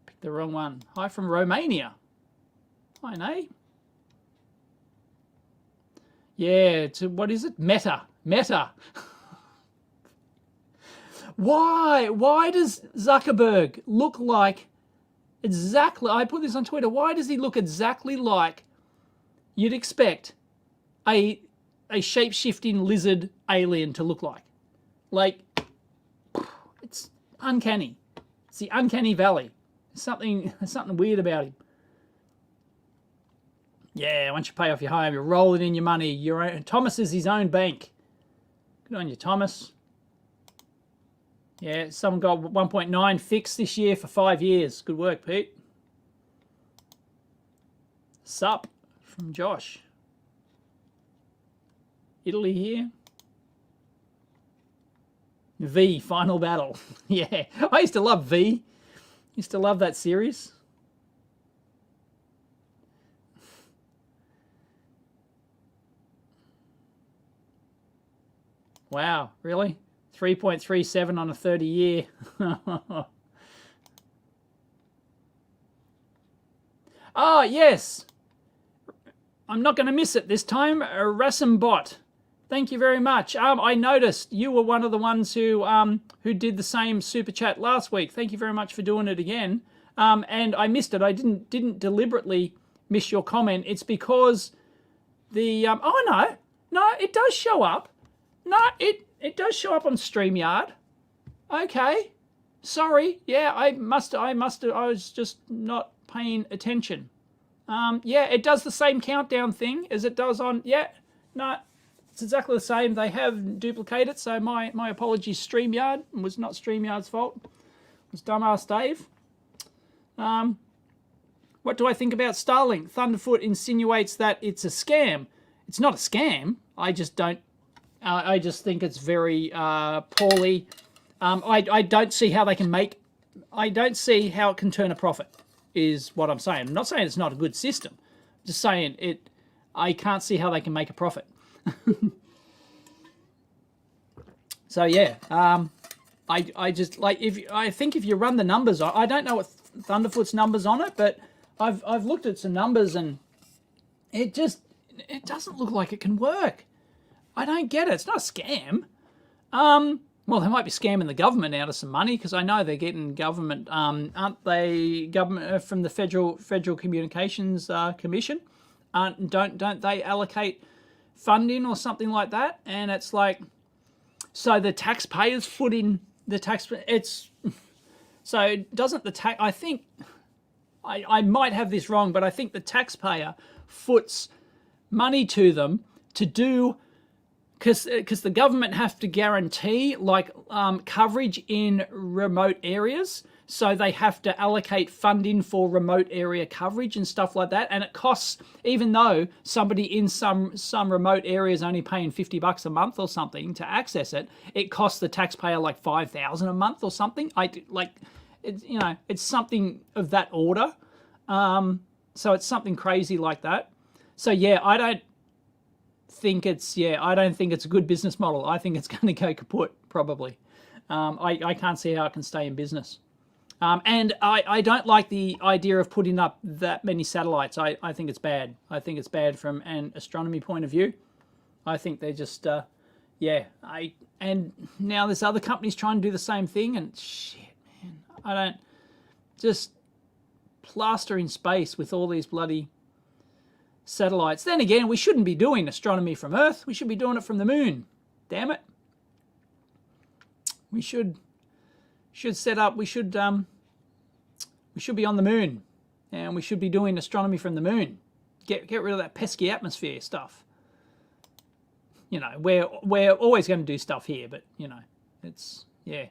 Picked the wrong one. Hi from Romania. Hi, Nay. Yeah, what is it? Meta. Why does Zuckerberg look like exactly, I put this on Twitter, why does he look exactly like you'd expect a shape-shifting lizard alien to look like? Like, it's uncanny. It's the uncanny valley. There's something weird about him. Yeah, once you pay off your home, you're rolling in your money. Thomas is his own bank. Good on you, Thomas. Yeah, someone got 1.9 fixed this year for 5 years. Good work, Pete. Sup from Josh. Italy here. V, Final Battle. Yeah, I used to love V. Used to love that series. Wow, really? 3.37 on a 30-year. Oh, yes. I'm not going to miss it this time. Rasambot. Thank you very much. I noticed you were one of the ones who did the same super chat last week. Thank you very much for doing it again. And I missed it. I didn't deliberately miss your comment. It's because the oh no, it does show up. No, it does show up on StreamYard. Okay. Sorry. Yeah, I was just not paying attention. Yeah, it does the same countdown thing as it does on, yeah, no, it's exactly the same. They have duplicated, so my apologies, StreamYard. It was not StreamYard's fault. It was dumbass Dave. What do I think about Starlink? Thunderfoot insinuates that it's a scam. It's not a scam. I just think it's very poorly. I don't see how they can make. I don't see how it can turn a profit. Is what I'm saying. I'm not saying it's not a good system. I'm just saying it. I can't see how they can make a profit. So yeah, I just like I think if you run the numbers, I don't know what Thunderfoot's numbers on it, but I've looked at some numbers and it doesn't look like it can work. I don't get it. It's not a scam. Well, they might be scamming the government out of some money because I know they're getting government, aren't they? Government from the Federal Communications Commission, don't they allocate funding or something like that? And it's like, so the taxpayers foot in the tax. It's so doesn't the tax? I think I might have this wrong, but I think the taxpayer foots money to them to do. Because the government have to guarantee like coverage in remote areas, so they have to allocate funding for remote area coverage and stuff like that. And it costs, even though somebody in some remote area is only paying $50 a month or something to access it, it costs the taxpayer like $5,000 a month or something. It's something of that order. So it's something crazy like that. So yeah, I don't think it's a good business model. I think it's going to go kaput probably. I can't see how it can stay in business. And I don't like the idea of putting up that many satellites. I think it's bad. I think it's bad from an astronomy point of view. I think they're just and now there's other companies trying to do the same thing and shit, man. I don't just plaster in space with all these bloody satellites. Then again, we shouldn't be doing astronomy from Earth. We should be doing it from the moon. Damn it. We should set up. We should be on the moon, and we should be doing astronomy from the moon. Get rid of that pesky atmosphere stuff. You know, we're always going to do stuff here, but you know, it's yeah.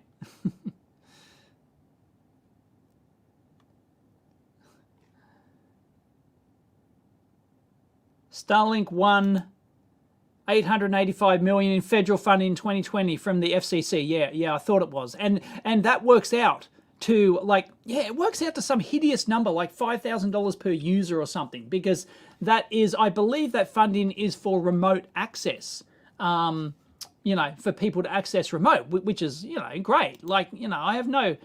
Starlink won $885 million in federal funding in 2020 from the FCC. Yeah, I thought it was, and that works out to it works out to some hideous number like $5,000 per user or something, because that is, I believe, that funding is for remote access. For people to access remote, which is great. I have no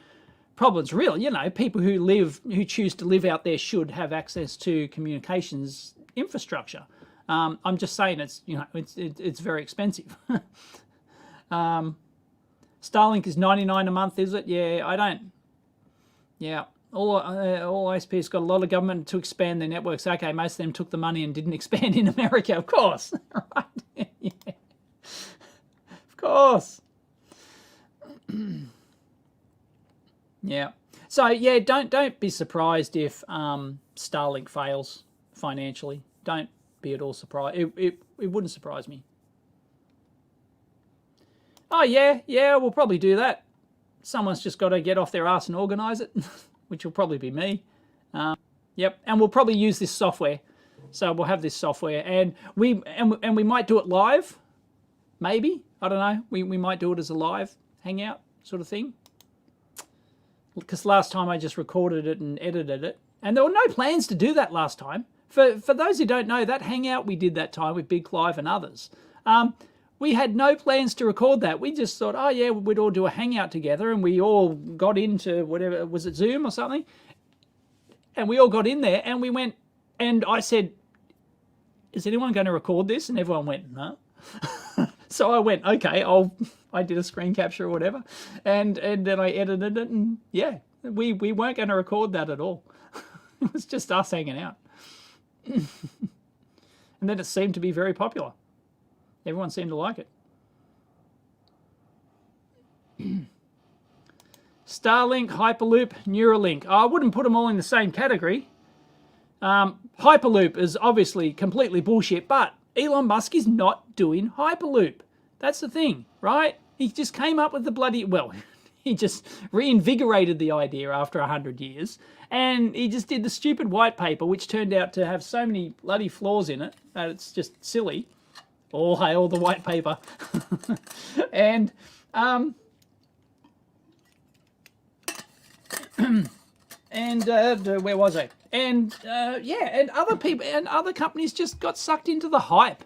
problems really. People who choose to live out there should have access to communications infrastructure. I'm just saying it's very expensive. Starlink is $99 a month, is it? Yeah, I don't. Yeah, all ISPs got a lot of government to expand their networks. Okay, most of them took the money and didn't expand in America, of course. Right? Yeah. Of course. Yeah. So yeah, don't be surprised if Starlink fails financially. Don't be at all surprised. It wouldn't surprise me. Oh yeah, we'll probably do that. Someone's just got to get off their ass and organise it, which will probably be me. Yep, and we'll probably use this software. So we'll have this software, and we might do it live. Maybe, I don't know. We might do it as a live hangout sort of thing. Because last time I just recorded it and edited it, and there were no plans to do that last time. For those who don't know, that hangout we did that time with Big Clive and others, we had no plans to record that. We just thought, oh yeah, we'd all do a hangout together, and we all got into whatever, was it Zoom or something? And we all got in there, and we went, and I said, is anyone going to record this? And everyone went, no. So I went, okay, I did a screen capture or whatever, and then I edited it, and yeah, we weren't going to record that at all. It was just us hanging out. And then it seemed to be very popular. Everyone seemed to like it. Starlink, Hyperloop, Neuralink. I wouldn't put them all in the same category. Hyperloop is obviously completely bullshit, but Elon Musk is not doing Hyperloop. That's the thing, right? He just came up with the bloody, well, he just reinvigorated the idea after 100 years, and he just did the stupid white paper, which turned out to have so many bloody flaws in it that it's just silly. All hail the white paper. And where was I? And yeah, and other people and other companies just got sucked into the hype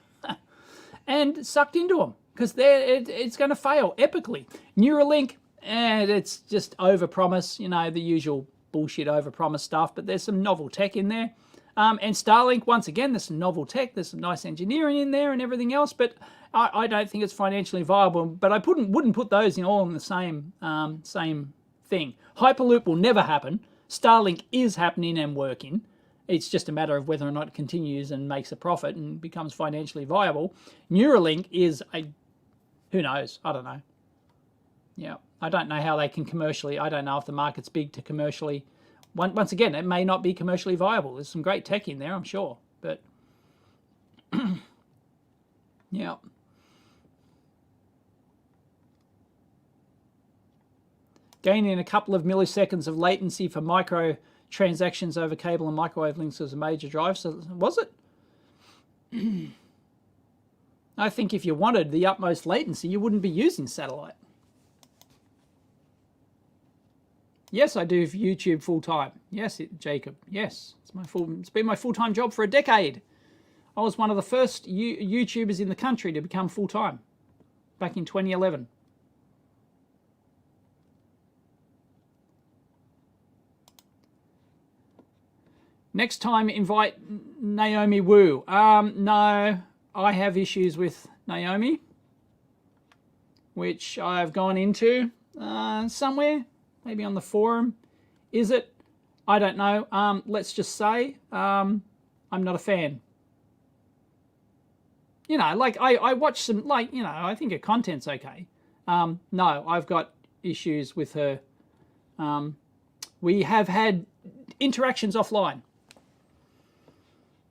and sucked into them because it's going to fail epically. Neuralink, and it's just overpromise, you know, the usual bullshit overpromise stuff, but there's some novel tech in there. And Starlink, once again, there's some novel tech, there's some nice engineering in there and everything else, but I don't think it's financially viable. But I wouldn't put those in all in the same thing. Hyperloop will never happen. Starlink is happening and working. It's just a matter of whether or not it continues and makes a profit and becomes financially viable. Neuralink is who knows? I don't know. Yeah, I don't know how they can commercially. I don't know if the market's big to commercially. Once again, it may not be commercially viable. There's some great tech in there, I'm sure, but yeah. Gaining a couple of milliseconds of latency for micro transactions over cable and microwave links was a major drive. So was it? I think if you wanted the utmost latency, you wouldn't be using satellite. Yes, I do YouTube full time. Yes, Jacob. Yes, it's been my full-time job for a decade. I was one of the first YouTubers in the country to become full-time back in 2011. Next time, invite Naomi Wu. No, I have issues with Naomi, which I've gone into somewhere. Maybe on the forum. Is it? I don't know. Let's just say I'm not a fan. You know, like I watch some, like, you know, I think her content's okay. No, I've got issues with her. We have had interactions offline.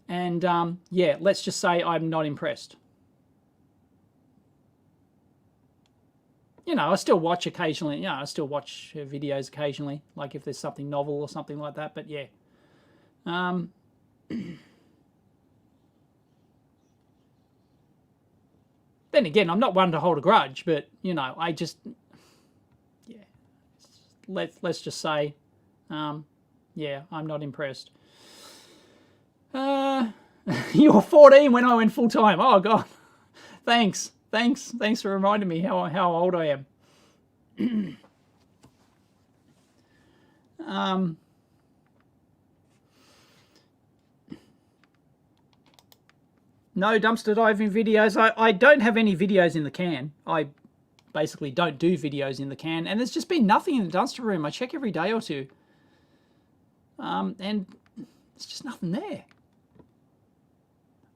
And yeah, let's just say I'm not impressed. You know, I still watch occasionally. You know, I still watch her videos occasionally, like if there's something novel or something like that. But yeah. Then again, I'm not one to hold a grudge, but you know, I just, yeah. Let's just say, yeah, I'm not impressed. You were 14 when I went full time. Oh God, thanks for reminding me how old I am. No dumpster diving videos. I don't have any videos in the can. basically don't do videos in the can, and there's just been nothing in the dumpster room. I check every day or two, and there's just nothing there.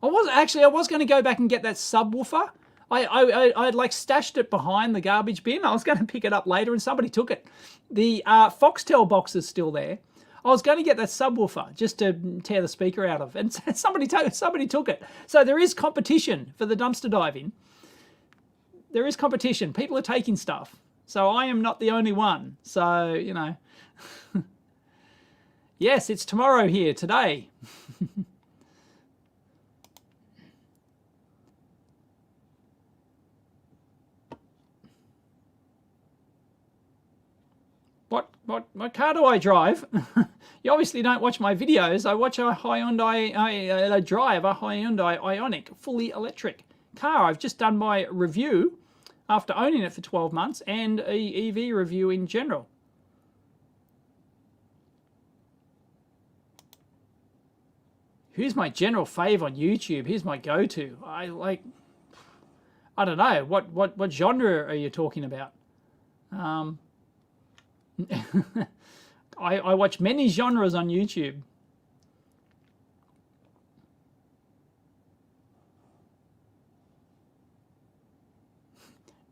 I was going to go back and get that subwoofer. I'd like stashed it behind the garbage bin. I was going to pick it up later, and somebody took it. The Foxtel box is still there. I was going to get that subwoofer just to tear the speaker out of, and somebody took it. So there is competition for the dumpster diving. There is competition. People are taking stuff. So I am not the only one. So, you know. Yes, it's tomorrow here, today. What car do I drive? You obviously don't watch my videos. I watch a Hyundai, I drive a Hyundai Ioniq, fully electric car. I've just done my review after owning it for 12 months and a EV review in general. Who's my general fave on YouTube? Here's my go-to. I don't know. What genre are you talking about? I watch many genres on YouTube.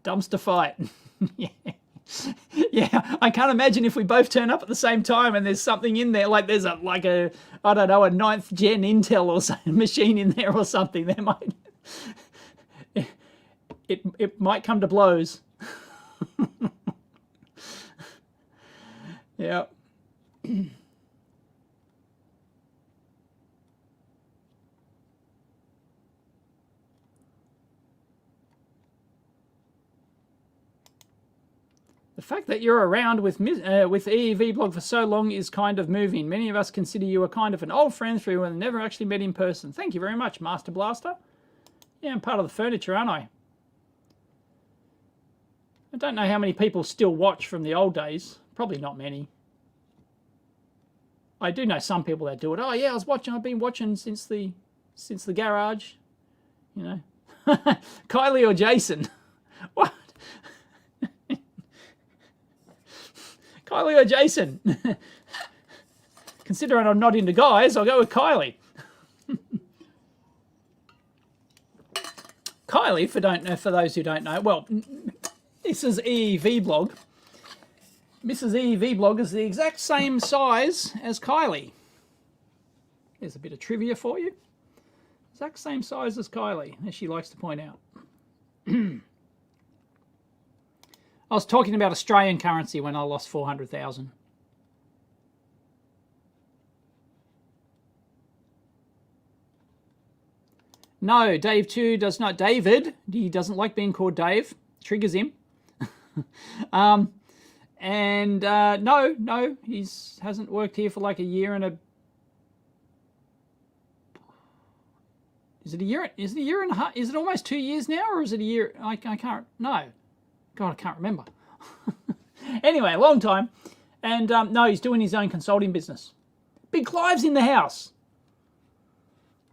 Dumpster fight. Yeah. Yeah, I can't imagine if we both turn up at the same time and there's something in there, like there's a I don't know, a 9th gen Intel or something, machine in there or something. There might it might come to blows. Yeah. The fact that you're around with EEVlive for so long is kind of moving. Many of us consider you a kind of an old friend through and never actually met in person. Thank you very much, Master Blaster. Yeah, I'm part of the furniture, aren't I? I don't know how many people still watch from the old days. Probably not many. I do know some people that do it. Oh yeah, I've been watching since the garage. You know. Kylie or Jason? What? Kylie or Jason? Considering I'm not into guys, I'll go with Kylie. Kylie, for those who don't know, well, this is EEVblog. Mrs. EEVblog is the exact same size as Kylie. There's a bit of trivia for you. Exact same size as Kylie, as she likes to point out. I was talking about Australian currency when I lost 400,000. No, Dave too does not. David, he doesn't like being called Dave. Triggers him. No, he hasn't worked here for like a year and a. Is it a year? Is it a year and a half? Is it almost 2 years now, or is it a year? I can't. No, God, I can't remember. Anyway, a long time, and no, he's doing his own consulting business. Big Clive's in the house.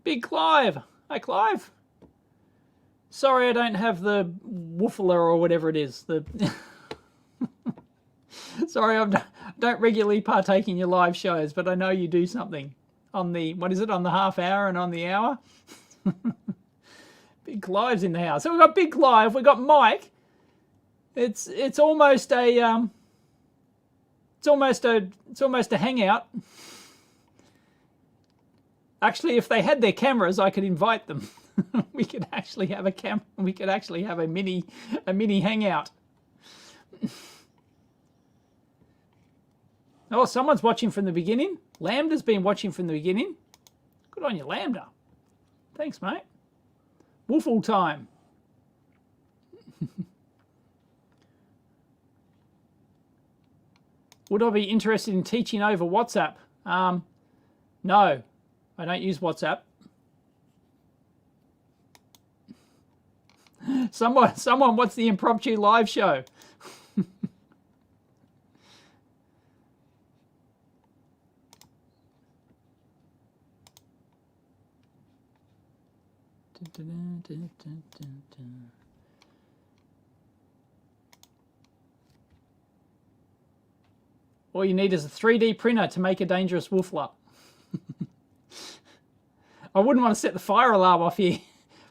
Big Clive. Hi, Clive. Sorry, I don't have the woofler or whatever it is. Sorry, I don't regularly partake in your live shows, but I know you do something on the, what is it, on the half hour and on the hour? Big Clive's in the house. So we've got Big Clive, we've got Mike. It's almost a hangout. Actually, if they had their cameras, I could invite them. We could actually have a mini hangout. Oh, someone's watching from the beginning. Lambda's been watching from the beginning. Good on you, Lambda. Thanks, mate. Woofle time. Would I be interested in teaching over WhatsApp? No, I don't use WhatsApp. Someone, what's the impromptu live show? All you need is a 3D printer to make a dangerous woofler. I wouldn't want to set the fire alarm off here.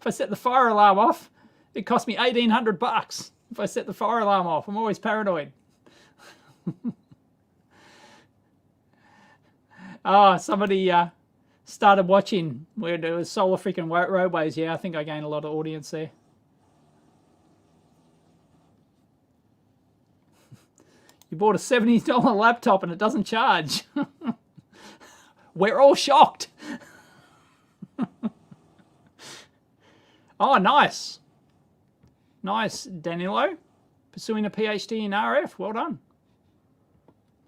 If I set the fire alarm off, it cost me $1,800 if I set the fire alarm off. I'm always paranoid. Oh, somebody started watching where there was solar freaking roadways. Yeah, I think I gained a lot of audience there. You bought a $70 laptop and it doesn't charge. We're all shocked. Oh, nice. Nice, Danilo. Pursuing a PhD in RF. Well done.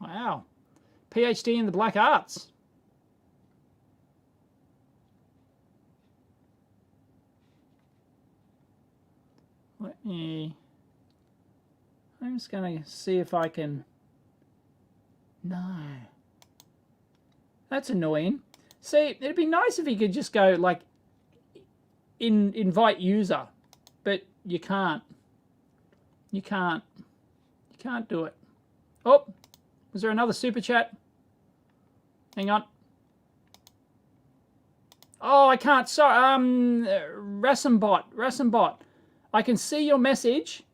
Wow. PhD in the black arts. Let me... I'm just going to see if I can... No. That's annoying. See, it'd be nice if you could just go, like, invite user. But you can't. You can't. You can't do it. Oh, was there another super chat? Hang on. Oh, I can't. Sorry. Rasenbot. I can see your message,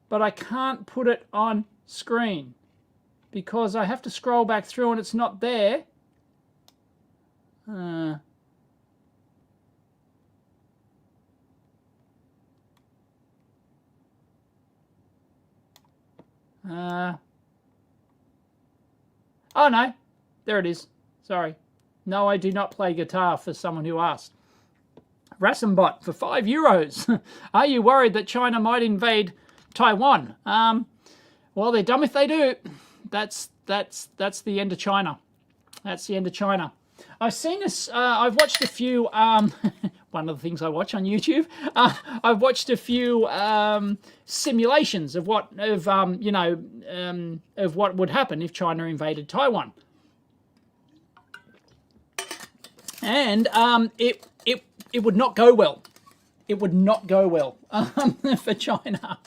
but I can't put it on screen because I have to scroll back through and it's not there. Oh no, there it is. Sorry. No, I do not play guitar, for someone who asked. Rasenbot for €5. Are you worried that China might invade Taiwan? Well, they're dumb if they do. That's the end of China. That's the end of China. I've seen this. I've watched a few. One of the things I watch on YouTube. I've watched a few simulations of what of what would happen if China invaded Taiwan, and it would not go well. It would not go well for China,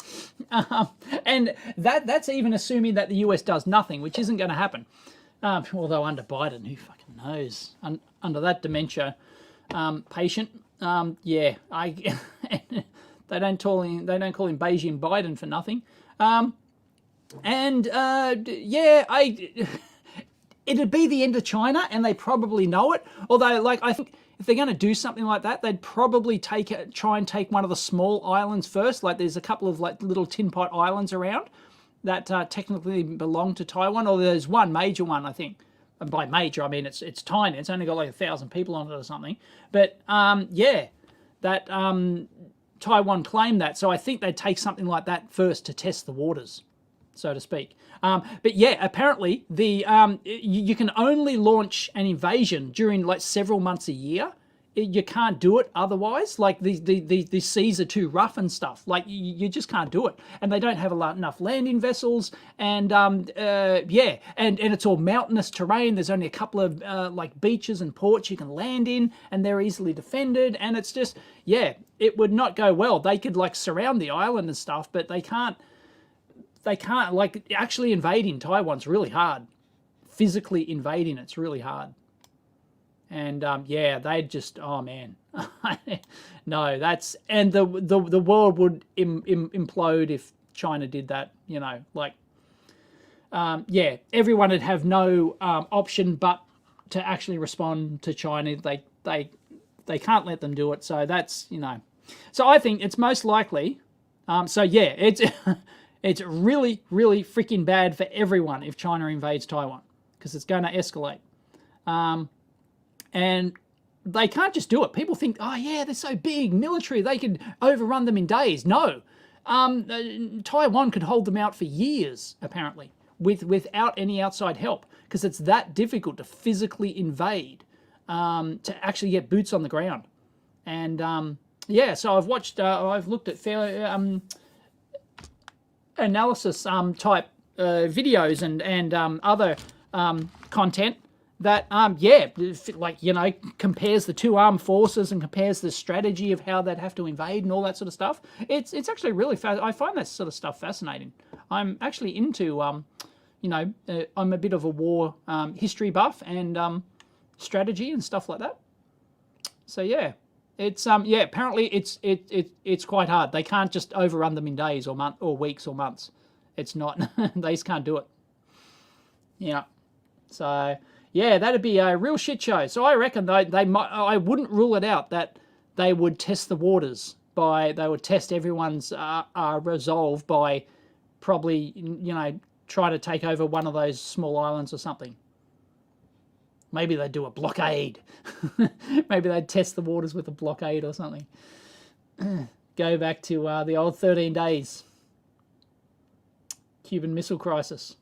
and that's even assuming that the US does nothing, which isn't going to happen. Although under Biden, who fucking knows? Under that dementia patient, yeah, they don't call him Beijing Biden for nothing. Yeah, it'd be the end of China, and they probably know it. Although, like, I think if they're going to do something like that, they'd probably try and take one of the small islands first. Like, there's a couple of like little tin pot islands around that technically belong to Taiwan, or there's one major one, I think. And by major, I mean it's tiny. It's only got like 1,000 people on it or something. But yeah, that Taiwan claimed that, so I think they'd take something like that first to test the waters, so to speak. But yeah, apparently the you can only launch an invasion during like several months a year. You can't do it otherwise. Like the seas are too rough and stuff. Like you just can't do it, and they don't have enough landing vessels. And yeah, and it's all mountainous terrain. There's only a couple of like beaches and ports you can land in, and they're easily defended. And it's just, yeah, it would not go well. They could like surround the island and stuff, but they can't. They can't, like, actually invading Taiwan's really hard. Physically invading it's really hard. And yeah, they'd just, oh man, no, that's, and the world would implode if China did that, you know, like, yeah, everyone would have no option but to actually respond to China. They can't let them do it, so that's, you know, so I think it's most likely, so yeah, it's it's really, really freaking bad for everyone if China invades Taiwan, because it's going to escalate. And they can't just do it. People think, oh yeah, they're so big, military, they could overrun them in days. No. Taiwan could hold them out for years, apparently, without any outside help, because it's that difficult to physically invade, to actually get boots on the ground. And yeah, so I've watched, I've looked at fairly analysis type videos and other content that yeah, like, you know, compares the two armed forces and compares the strategy of how they'd have to invade and all that sort of stuff. It's actually really I find that sort of stuff fascinating. I'm actually into I'm a bit of a war history buff and strategy and stuff like that. So yeah, it's apparently it's quite hard. They can't just overrun them in days or weeks or months. It's not. They just can't do it. Yeah. So yeah, that'd be a real shit show. So I reckon they might. I wouldn't rule it out that they would test the waters they would test everyone's resolve by probably try to take over one of those small islands or something. Maybe they'd do a blockade. Maybe they'd test the waters with a blockade or something. Go back to the old 13 days. Cuban Missile Crisis.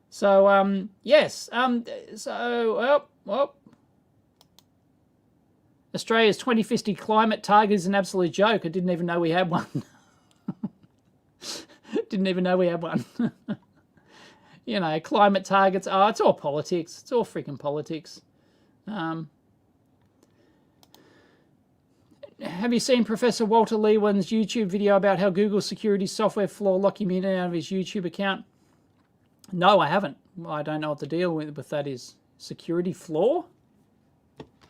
So, yes. Australia's 2050 climate target is an absolute joke. I didn't even know we had one. Didn't even know we had one. Climate targets. Oh, it's all politics. It's all freaking politics. Have you seen Professor Walter Lewin's YouTube video about how Google's security software flaw locked him in and out of his YouTube account? No, I haven't. I don't know what the deal with that is. Security flaw?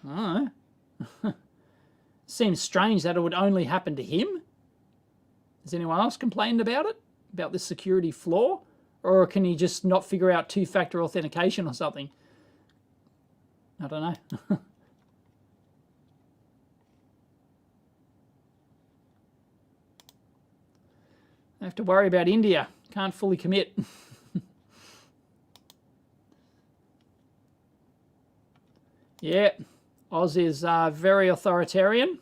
I don't know. Seems strange that it would only happen to him. Has anyone else complained about it? About this security flaw? Or can he just not figure out two-factor authentication or something? I don't know. I have to worry about India. Can't fully commit. Yeah, Oz is very authoritarian.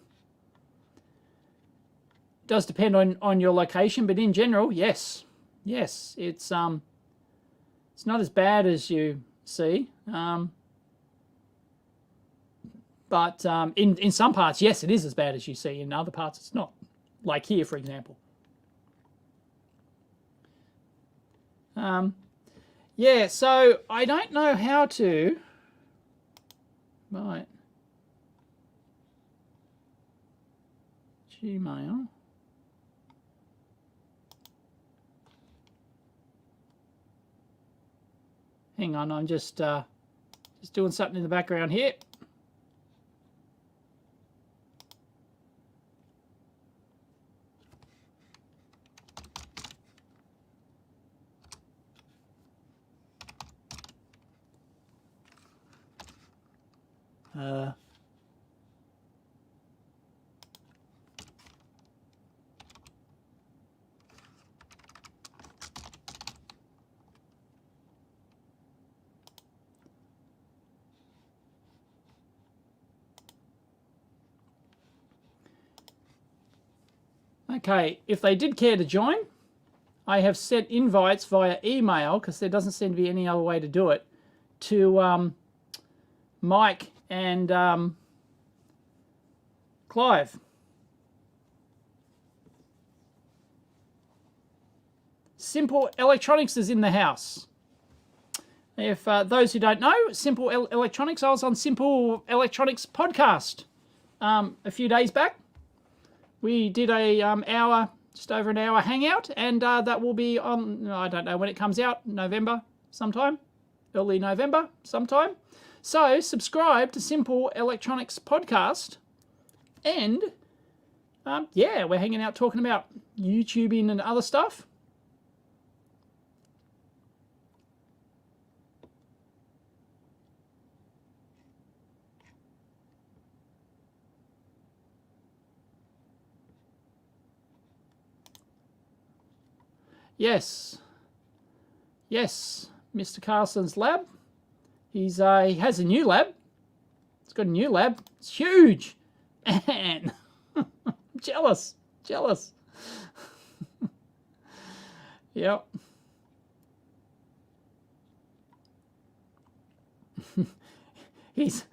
Does depend on your location, but in general, yes, it's not as bad as you see, but in some parts, yes, it is as bad as you see. In other parts, it's not. Like here, for example. Yeah, so I don't know how to. Right. Gmail. Hang on, I'm just doing something in the background here. Okay, if they did care to join, I have sent invites via email, because there doesn't seem to be any other way to do it, to Mike and Clive. Simple Electronics is in the house. If those who don't know, Simple Electronics, I was on Simple Electronics podcast a few days back. We did a hour, just over an hour hangout, and that will be on, I don't know when it comes out, November sometime, early November sometime. So subscribe to Simple Electronics podcast, and yeah, we're hanging out talking about YouTubing and other stuff. Yes, Mr. Carlson's lab. He has a new lab. It's got a new lab. It's huge. And jealous. Yep. He's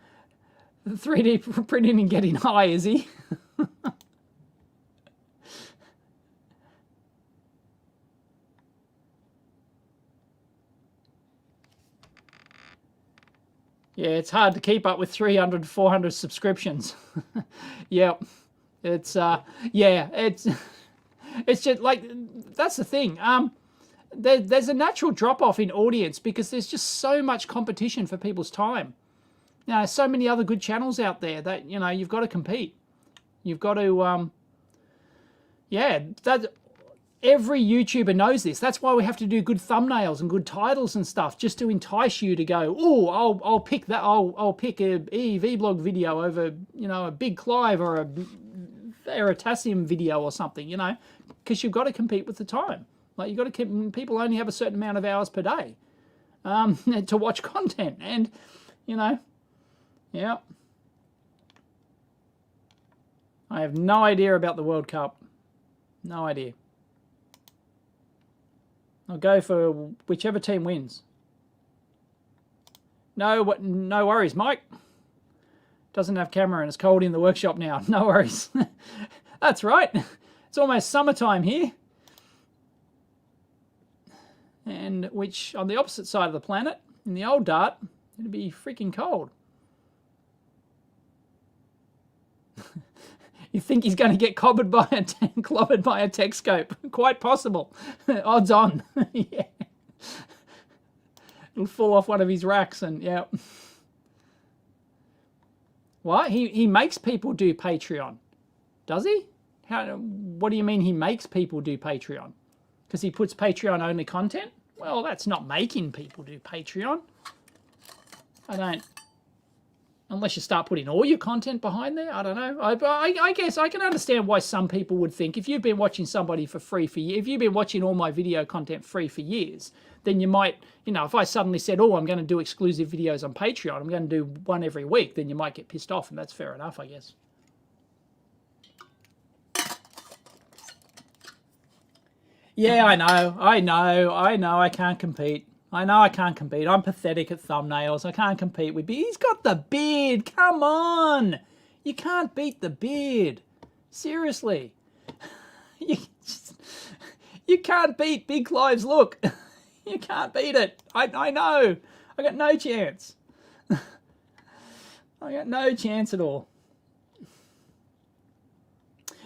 3D printing and getting high, is he? Yeah, it's hard to keep up with 300, 400 subscriptions. Yeah, it's yeah, it's just like, that's the thing. There's a natural drop off in audience because there's just so much competition for people's time. You know, so many other good channels out there that, you know, you've got to compete. You've got to, yeah, that every YouTuber knows this. That's why we have to do good thumbnails and good titles and stuff, just to entice you to go, oh, I'll pick that. I'll pick a EEVlog video over, you know, a Big Clive or a Veritasium video or something, you know, because you've got to compete with the time. Like, you've got to keep, people only have a certain amount of hours per day to watch content. And, you know, yeah. I have no idea about the World Cup. No idea. I'll go for whichever team wins. No worries, Mike. Doesn't have camera and it's cold in the workshop now. No worries. That's right. It's almost summertime here. And which, on the opposite side of the planet, in the old Dart, it'd be freaking cold. You think he's going to get clobbered by a tech scope? Quite possible. Odds on. Yeah. It'll fall off one of his racks and, yeah. What? He makes people do Patreon. Does he? What do you mean he makes people do Patreon? Because he puts Patreon only content? Well, that's not making people do Patreon. I don't... Unless you start putting all your content behind there, I don't know. I guess I can understand why some people would think, if you've been watching somebody for free for years, if you've been watching all my video content free for years, then you might, you know, if I suddenly said, oh, I'm going to do exclusive videos on Patreon, I'm going to do one every week, then you might get pissed off, and that's fair enough, I guess. Yeah, I know, I can't compete. I know I can't compete. I'm pathetic at thumbnails. I can't compete with beard. He's got the beard. Come on. You can't beat the beard. Seriously. You can't beat Big Clive's look. You can't beat it. I know. I got no chance. I got no chance at all.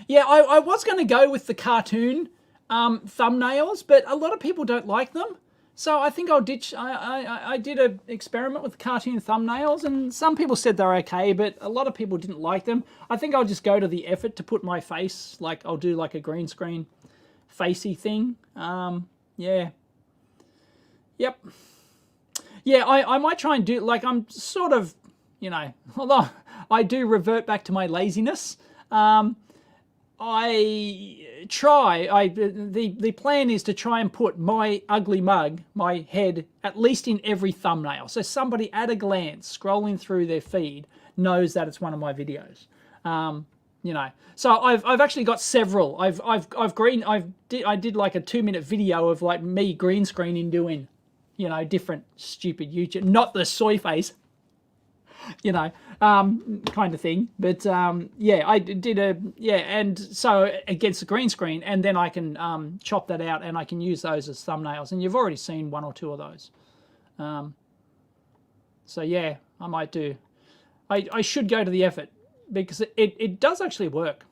Yeah, I was going to go with the cartoon thumbnails, but a lot of people don't like them. So I think I'll ditch. I did an experiment with cartoon thumbnails, and some people said they're okay, but a lot of people didn't like them. I think I'll just go to the effort to put my face, like I'll do like a green screen facey thing. Yeah. Yep. Yeah, I might try and do, like, I'm sort of, you know, although I do revert back to my laziness, the plan is to try and put my ugly mug, my head, at least in every thumbnail. So somebody at a glance scrolling through their feed knows that it's one of my videos. You know, so I've actually got several. I did like a 2-minute video of like me green screening doing, you know, different stupid YouTube, not the soy face, you know, kind of thing. But yeah, I did and so against the green screen, and then I can chop that out and I can use those as thumbnails. And you've already seen 1 or 2 of those. So yeah, I might do. I should go to the effort because it does actually work.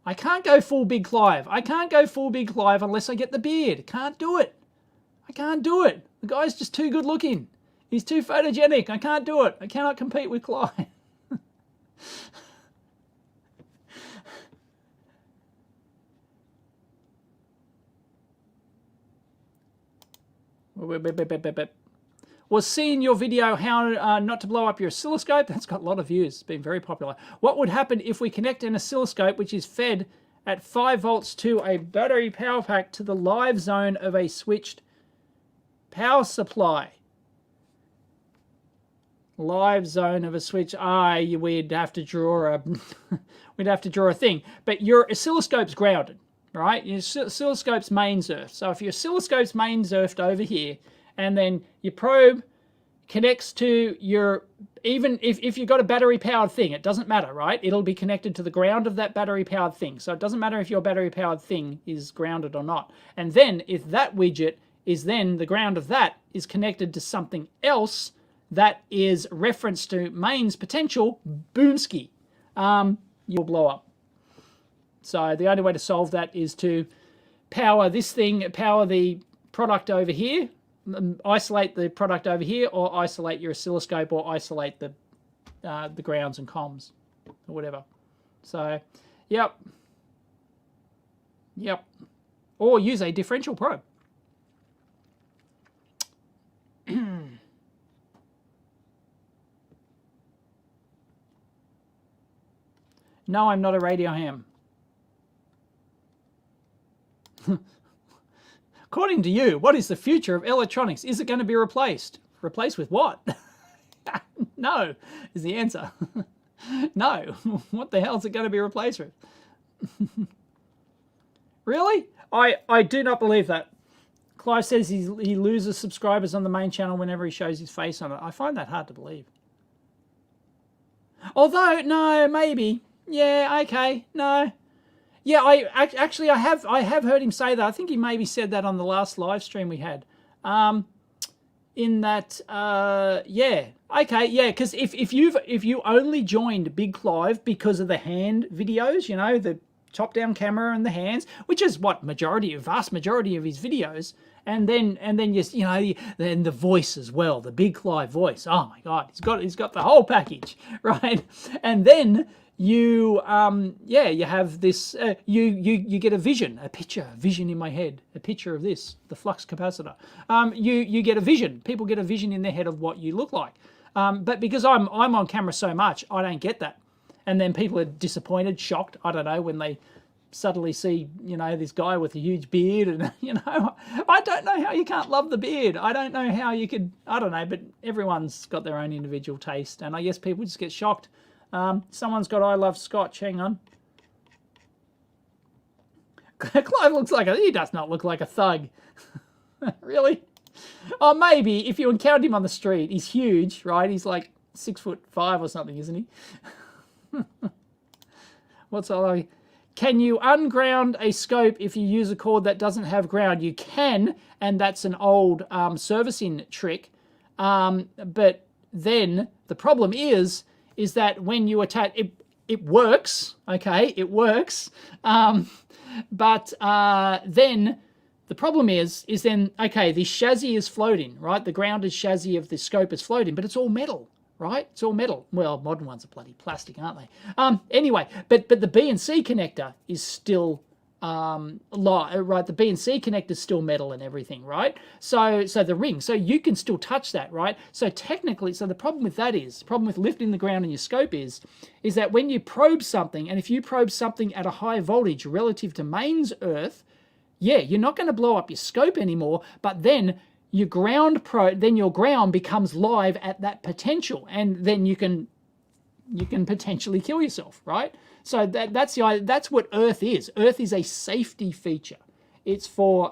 I can't go full Big Clive. I can't go full Big Clive unless I get the beard. Can't do it. I can't do it. The guy's just too good looking. He's too photogenic. I can't do it. I cannot compete with Clive. Was seeing your video how not to blow up your oscilloscope? That's got a lot of views. It's been very popular. What would happen if we connect an oscilloscope which is fed at 5 volts to a battery power pack to the live zone of a switched power supply? Live zone of a switch. We'd have to draw a we'd have to draw a thing. But your oscilloscope's grounded, right? Your oscilloscope's mains earthed. So if your oscilloscope's mains earthed over here, and then your probe connects to your, even if you've got a battery powered thing, it doesn't matter, right? It'll be connected to the ground of that battery powered thing. So it doesn't matter if your battery powered thing is grounded or not. And then if that widget is then the ground of that is connected to something else that is reference to mains potential, boomski, you'll blow up. So the only way to solve that is to power this thing, power the product over here, isolate the product over here, or isolate your oscilloscope, or isolate the grounds and comms, or whatever. So, yep. Or use a differential probe. No, I'm not a radio ham. According to you, what is the future of electronics? Is it going to be replaced? Replaced with what? No, is the answer. No. What the hell is it going to be replaced with? Really? I do not believe that. Clive says he loses subscribers on the main channel whenever he shows his face on it. I find that hard to believe. Although, no, maybe. Yeah, okay, no. Yeah, I have heard him say that. I think he maybe said that on the last live stream we had. In that, yeah, okay, yeah, because if you only joined Big Clive because of the hand videos, you know, the top-down camera and the hands, which is what vast majority of his videos, and then you know, then the voice as well, the Big Clive voice. Oh my God, he's got the whole package, right? And then you you have this you get a vision in my head, a picture of this, the flux capacitor. You get a vision. People get a vision in their head of what you look like. But because I'm on camera so much, I don't get that. And then people are disappointed, shocked, I don't know, when they suddenly see, you know, this guy with a huge beard, and, you know, I don't know how you can't love the beard. I don't know how you could, I don't know, but everyone's got their own individual taste, and I guess people just get shocked. Someone's got I love Scotch, hang on. Clive he does not look like a thug. Really? Oh, maybe if you encounter him on the street, he's huge, right? He's like 6'5" or something, isn't he? What's all? Can you unground a scope if you use a cord that doesn't have ground? You can, and that's an old servicing trick. But then the problem is that when you attach it works, okay, it works. But then the problem is then, okay, the chassis is floating, right? The grounded chassis of the scope is floating, but it's all metal, right? It's all metal. Well, modern ones are bloody plastic, aren't they? Anyway, but the B and C connector is still right? The B and C connector is still metal and everything, right? So the ring, so you can still touch that, right? So technically, so the problem with that is, the problem with lifting the ground in your scope is that when you probe something, and if you probe something at a high voltage relative to mains earth, yeah, you're not going to blow up your scope anymore, but then your ground becomes live at that potential, and then you can potentially kill yourself, right? So that's what Earth is. Earth is a safety feature. It's for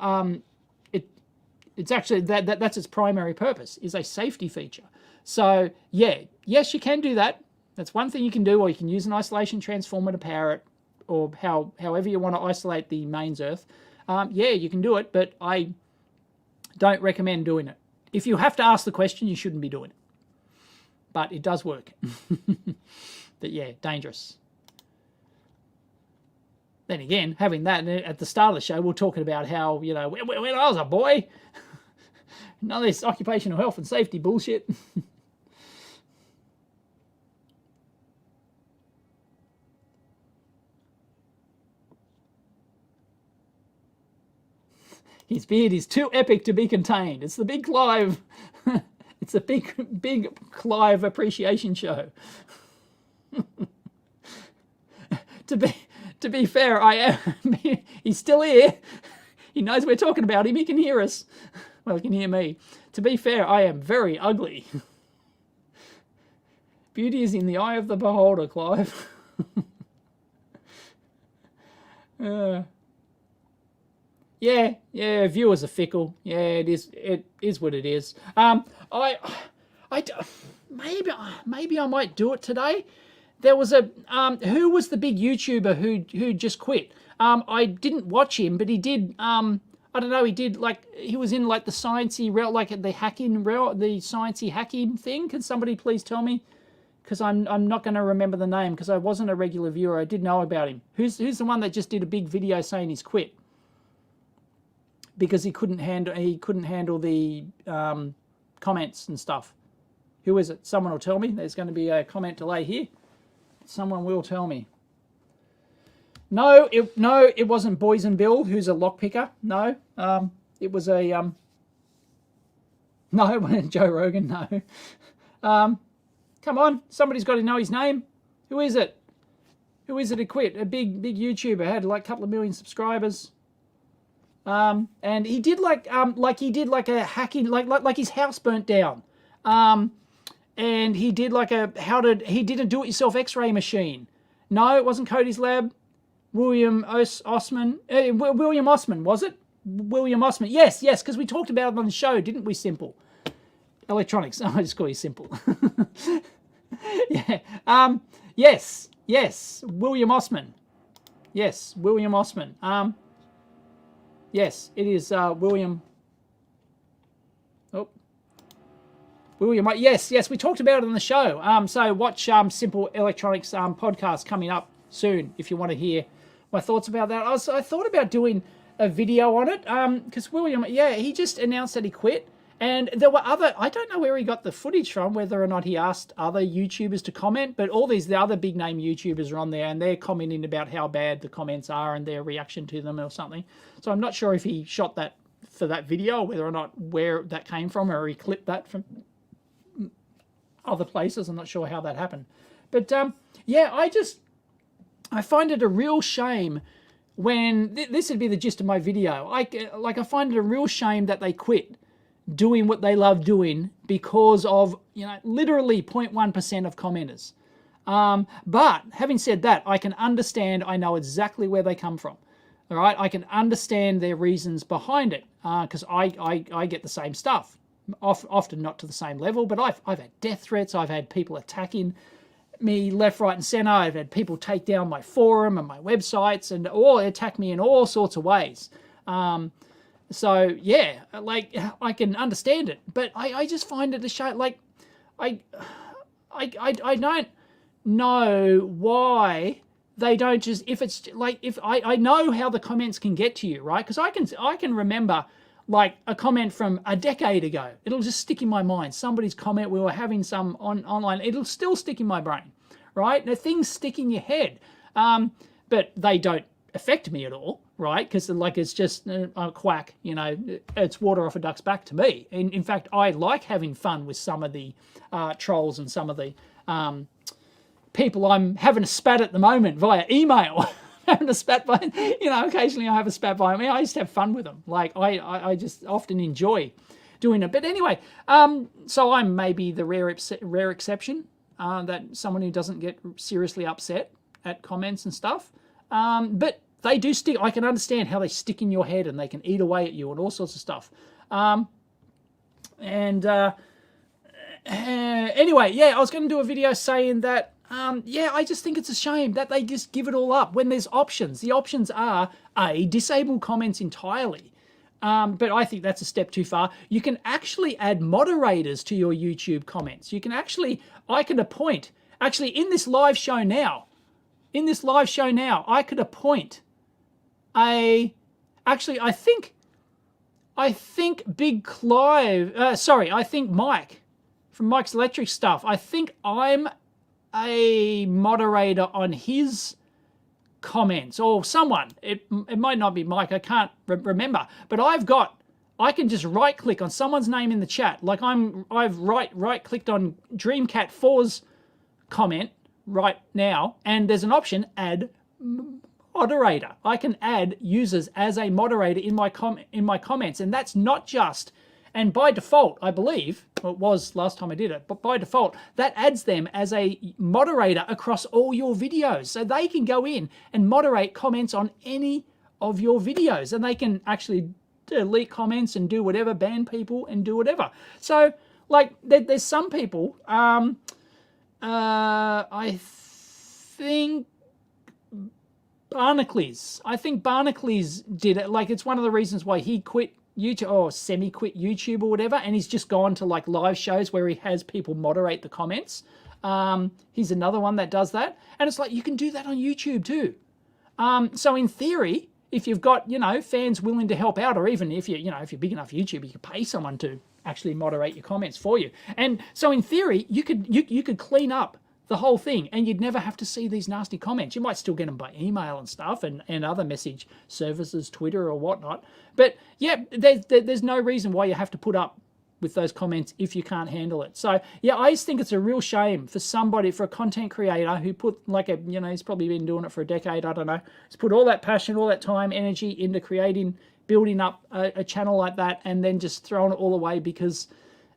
it's actually that's its primary purpose, is a safety feature. So yeah, yes, you can do that. That's one thing you can do, or you can use an isolation transformer to power it, or however you want to isolate the mains Earth. Yeah, you can do it, but I don't recommend doing it. If you have to ask the question, you shouldn't be doing it. But it does work. But yeah, dangerous. Then again, having that at the start of the show, we're talking about how, you know, when I was a boy, none of this occupational health and safety bullshit. His beard is too epic to be contained. It's the Big Clive. It's a big Clive appreciation show. To be fair, I am. He's still here. He knows we're talking about him. He can hear us. Well, he can hear me. To be fair, I am very ugly. Beauty is in the eye of the beholder, Clive. Yeah, viewers are fickle. Yeah, it is what it is. Maybe I might do it today. There was a who was the big YouTuber who just quit? I didn't watch him, but he did. I don't know, he was in like the sciencey realm, like the hacking realm, the sciencey hacking thing. Can somebody please tell me? Because I'm not going to remember the name because I wasn't a regular viewer. I did know about him. Who's the one that just did a big video saying he's quit because he couldn't handle the comments and stuff? Who is it? Someone will tell me. There's going to be a comment delay here. Someone will tell me. No, it wasn't Boysen Bill, who's a lockpicker. No, it was a no, it wasn't Joe Rogan. No, come on, somebody's got to know his name. Who is it? Who is it who quit? A big YouTuber, had like a couple of million subscribers. And he did like a hacking, like his house burnt down. And he did like he did a do-it-yourself X-ray machine. No, it wasn't Cody's Lab. William Osman. William Osman, was it? William Osman. Yes, because we talked about it on the show, didn't we, Simple? Electronics. Oh, I just call you Simple. Yeah. Yes. William Osman. Yes, William Osman. Yes, it is William. Oh. William. Yes, we talked about it on the show. So watch Simple Electronics podcast coming up soon if you want to hear my thoughts about that. I thought about doing a video on it because William, he just announced that he quit. And there were I don't know where he got the footage from, whether or not he asked other YouTubers to comment, but the other big name YouTubers are on there and they're commenting about how bad the comments are and their reaction to them or something. So I'm not sure if he shot that for that video, or whether or not where that came from, or he clipped that from other places. I'm not sure how that happened. But I find it a real shame when this would be the gist of my video. I find it a real shame that they quit doing what they love doing because of literally 0.1% of commenters. But having said that, I can understand. I know exactly where they come from. All right, I can understand their reasons behind it because I get the same stuff. Often not to the same level, but I've had death threats. I've had people attacking me left, right, and center. I've had people take down my forum and my websites and attack me in all sorts of ways. So yeah, like I can understand it, but I just find it a shame. Like I don't know why they don't just, if it's like, if I know how the comments can get to you, right? Because I can remember like a comment from a decade ago. It'll just stick in my mind. Somebody's comment, we were having some online, it'll still stick in my brain, right? The things stick in your head, but they don't affect me at all, right? Because like it's just a quack, it's water off a duck's back to me. In fact, I like having fun with some of the trolls and some of the people I'm having a spat at the moment via email. Having a spat by, occasionally I have a spat by me. I just have fun with them. Like I just often enjoy doing it. But anyway, so I'm maybe the rare exception, that someone who doesn't get seriously upset at comments and stuff. But they do stick. I can understand how they stick in your head and they can eat away at you and all sorts of stuff. Anyway, I was going to do a video saying that, I just think it's a shame that they just give it all up when there's options. The options are, A, disable comments entirely. But I think that's a step too far. You can actually add moderators to your YouTube comments. I can appoint, actually in this live show now, I could appoint I think Big Clive, I think Mike from Mike's Electric Stuff, I think I'm a moderator on his comments, or someone. It might not be Mike, I can't remember, but I can just right click on someone's name in the chat. Like I've right clicked on Dreamcat 4's comment right now, and there's an option, add moderator. I can add users as a moderator in my comments, and that's not just, and by default, I believe, well, it was last time I did it, but by default, that adds them as a moderator across all your videos. So they can go in and moderate comments on any of your videos, and they can actually delete comments and do whatever, ban people and do whatever. So like there's some people, I think, Barnacules. I think Barnacules did it. Like, it's one of the reasons why he quit YouTube, or semi-quit YouTube or whatever, and he's just gone to like live shows where he has people moderate the comments. He's another one that does that, and it's like you can do that on YouTube too. So in theory, if you've got, you know, fans willing to help out, or even if if you're big enough YouTube, you could pay someone to actually moderate your comments for you. And so in theory, you could clean up the whole thing, and you'd never have to see these nasty comments. You might still get them by email and stuff, and other message services, Twitter or whatnot. But yeah, there's no reason why you have to put up with those comments if you can't handle it. So yeah, I just think it's a real shame for somebody, for a content creator who put like a, he's probably been doing it for a decade, I don't know. He's put all that passion, all that time, energy into building up a channel like that, and then just throwing it all away because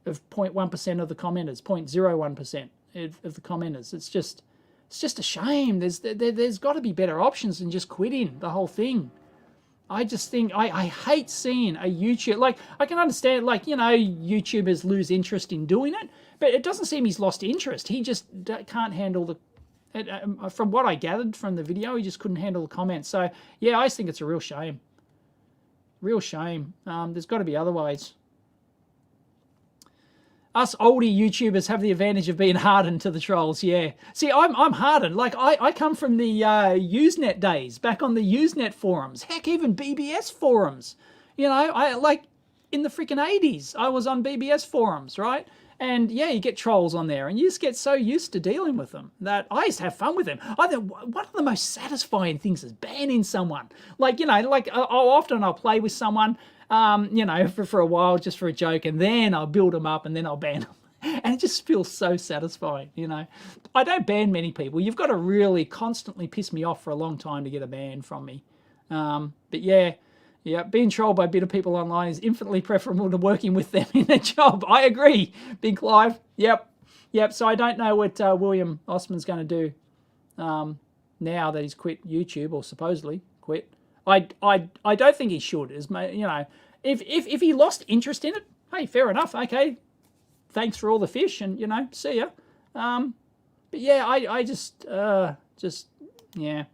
of 0.1% of the commenters, 0.01% of the commenters. It's just a shame. There's got to be better options than just quitting the whole thing. I just think I hate seeing a YouTube, like, I can understand, like, YouTubers lose interest in doing it, but it doesn't seem he's lost interest. He just can't handle from what I gathered from the video, he just couldn't handle the comments. So yeah, I just think it's a real shame. Real shame. There's got to be other ways. Us oldie YouTubers have the advantage of being hardened to the trolls, yeah. See, I'm hardened. Like, I come from the Usenet days, back on the Usenet forums. Heck, even BBS forums. I like, in the freaking 80s, I was on BBS forums, right? And yeah, you get trolls on there, and you just get so used to dealing with them that I used to have fun with them. I think one of the most satisfying things is banning someone. Like, often I'll play with someone, for a while, just for a joke, and then I'll build them up, and then I'll ban them. And it just feels so satisfying, I don't ban many people. You've got to really constantly piss me off for a long time to get a ban from me. But yeah, being trolled by bitter people online is infinitely preferable to working with them in a job. I agree, Big Clive. Yep. So I don't know what William Osman's going to do now that he's quit YouTube, or supposedly quit. I don't think he should. If he lost interest in it, hey, fair enough. Okay, thanks for all the fish, and see ya. But yeah, I just yeah.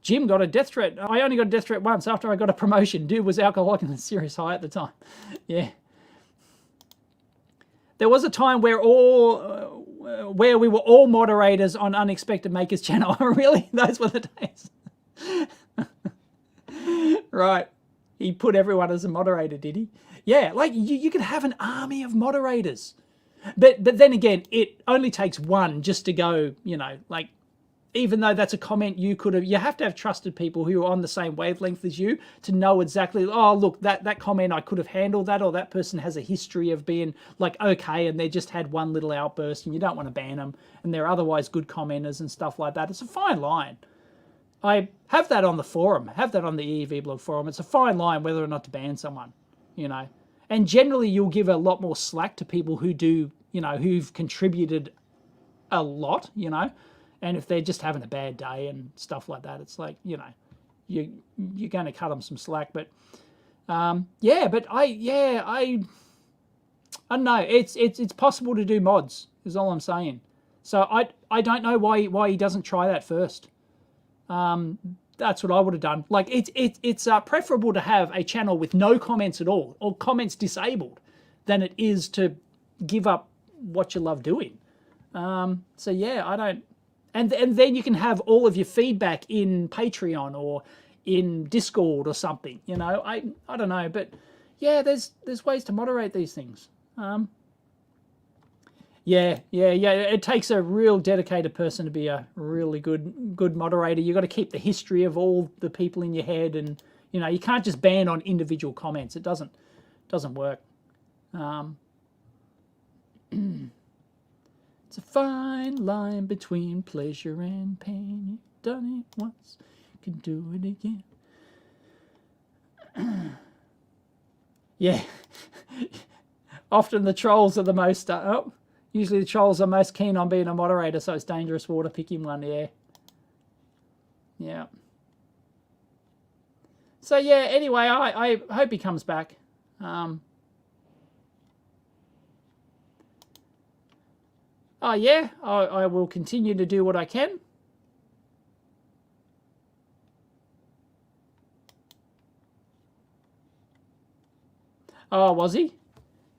Jim got a death threat. I only got a death threat once after I got a promotion. Dude was alcoholic and a serious high at the time. Yeah. There was a time where we were all moderators on Unexpected Makers channel. Really? Those were the days. Right. He put everyone as a moderator, did he? Yeah, like you could have an army of moderators. But then again, it only takes one just to go, like, even though that's a comment you have to have trusted people who are on the same wavelength as you to know exactly, oh, look, that comment, I could have handled that, or that person has a history of being like, okay, and they just had one little outburst, and you don't want to ban them, and they're otherwise good commenters and stuff like that. It's a fine line. I have that on the forum, have that on the EEVlive forum. It's a fine line whether or not to ban someone, And generally you'll give a lot more slack to people who do, who've contributed a lot, And if they're just having a bad day and stuff like that, it's like, you're going to cut them some slack. But yeah, but I don't know. It's possible to do mods, is all I'm saying. So I don't know why he doesn't try that first. That's what I would have done. Like, it's preferable to have a channel with no comments at all, or comments disabled, than it is to give up what you love doing. So yeah, I don't. And then you can have all of your feedback in Patreon or in Discord or something. I don't know, but yeah, there's ways to moderate these things. Yeah. It takes a real dedicated person to be a really good moderator. You've got to keep the history of all the people in your head, and you can't just ban on individual comments. It doesn't work. It's a fine line between pleasure and pain. You've done it once, you can do it again. Yeah. Often the trolls are the most... usually the trolls are most keen on being a moderator, so it's dangerous water picking one, yeah. Yeah. So yeah, anyway, I hope he comes back. Oh yeah, I will continue to do what I can. Oh, was he?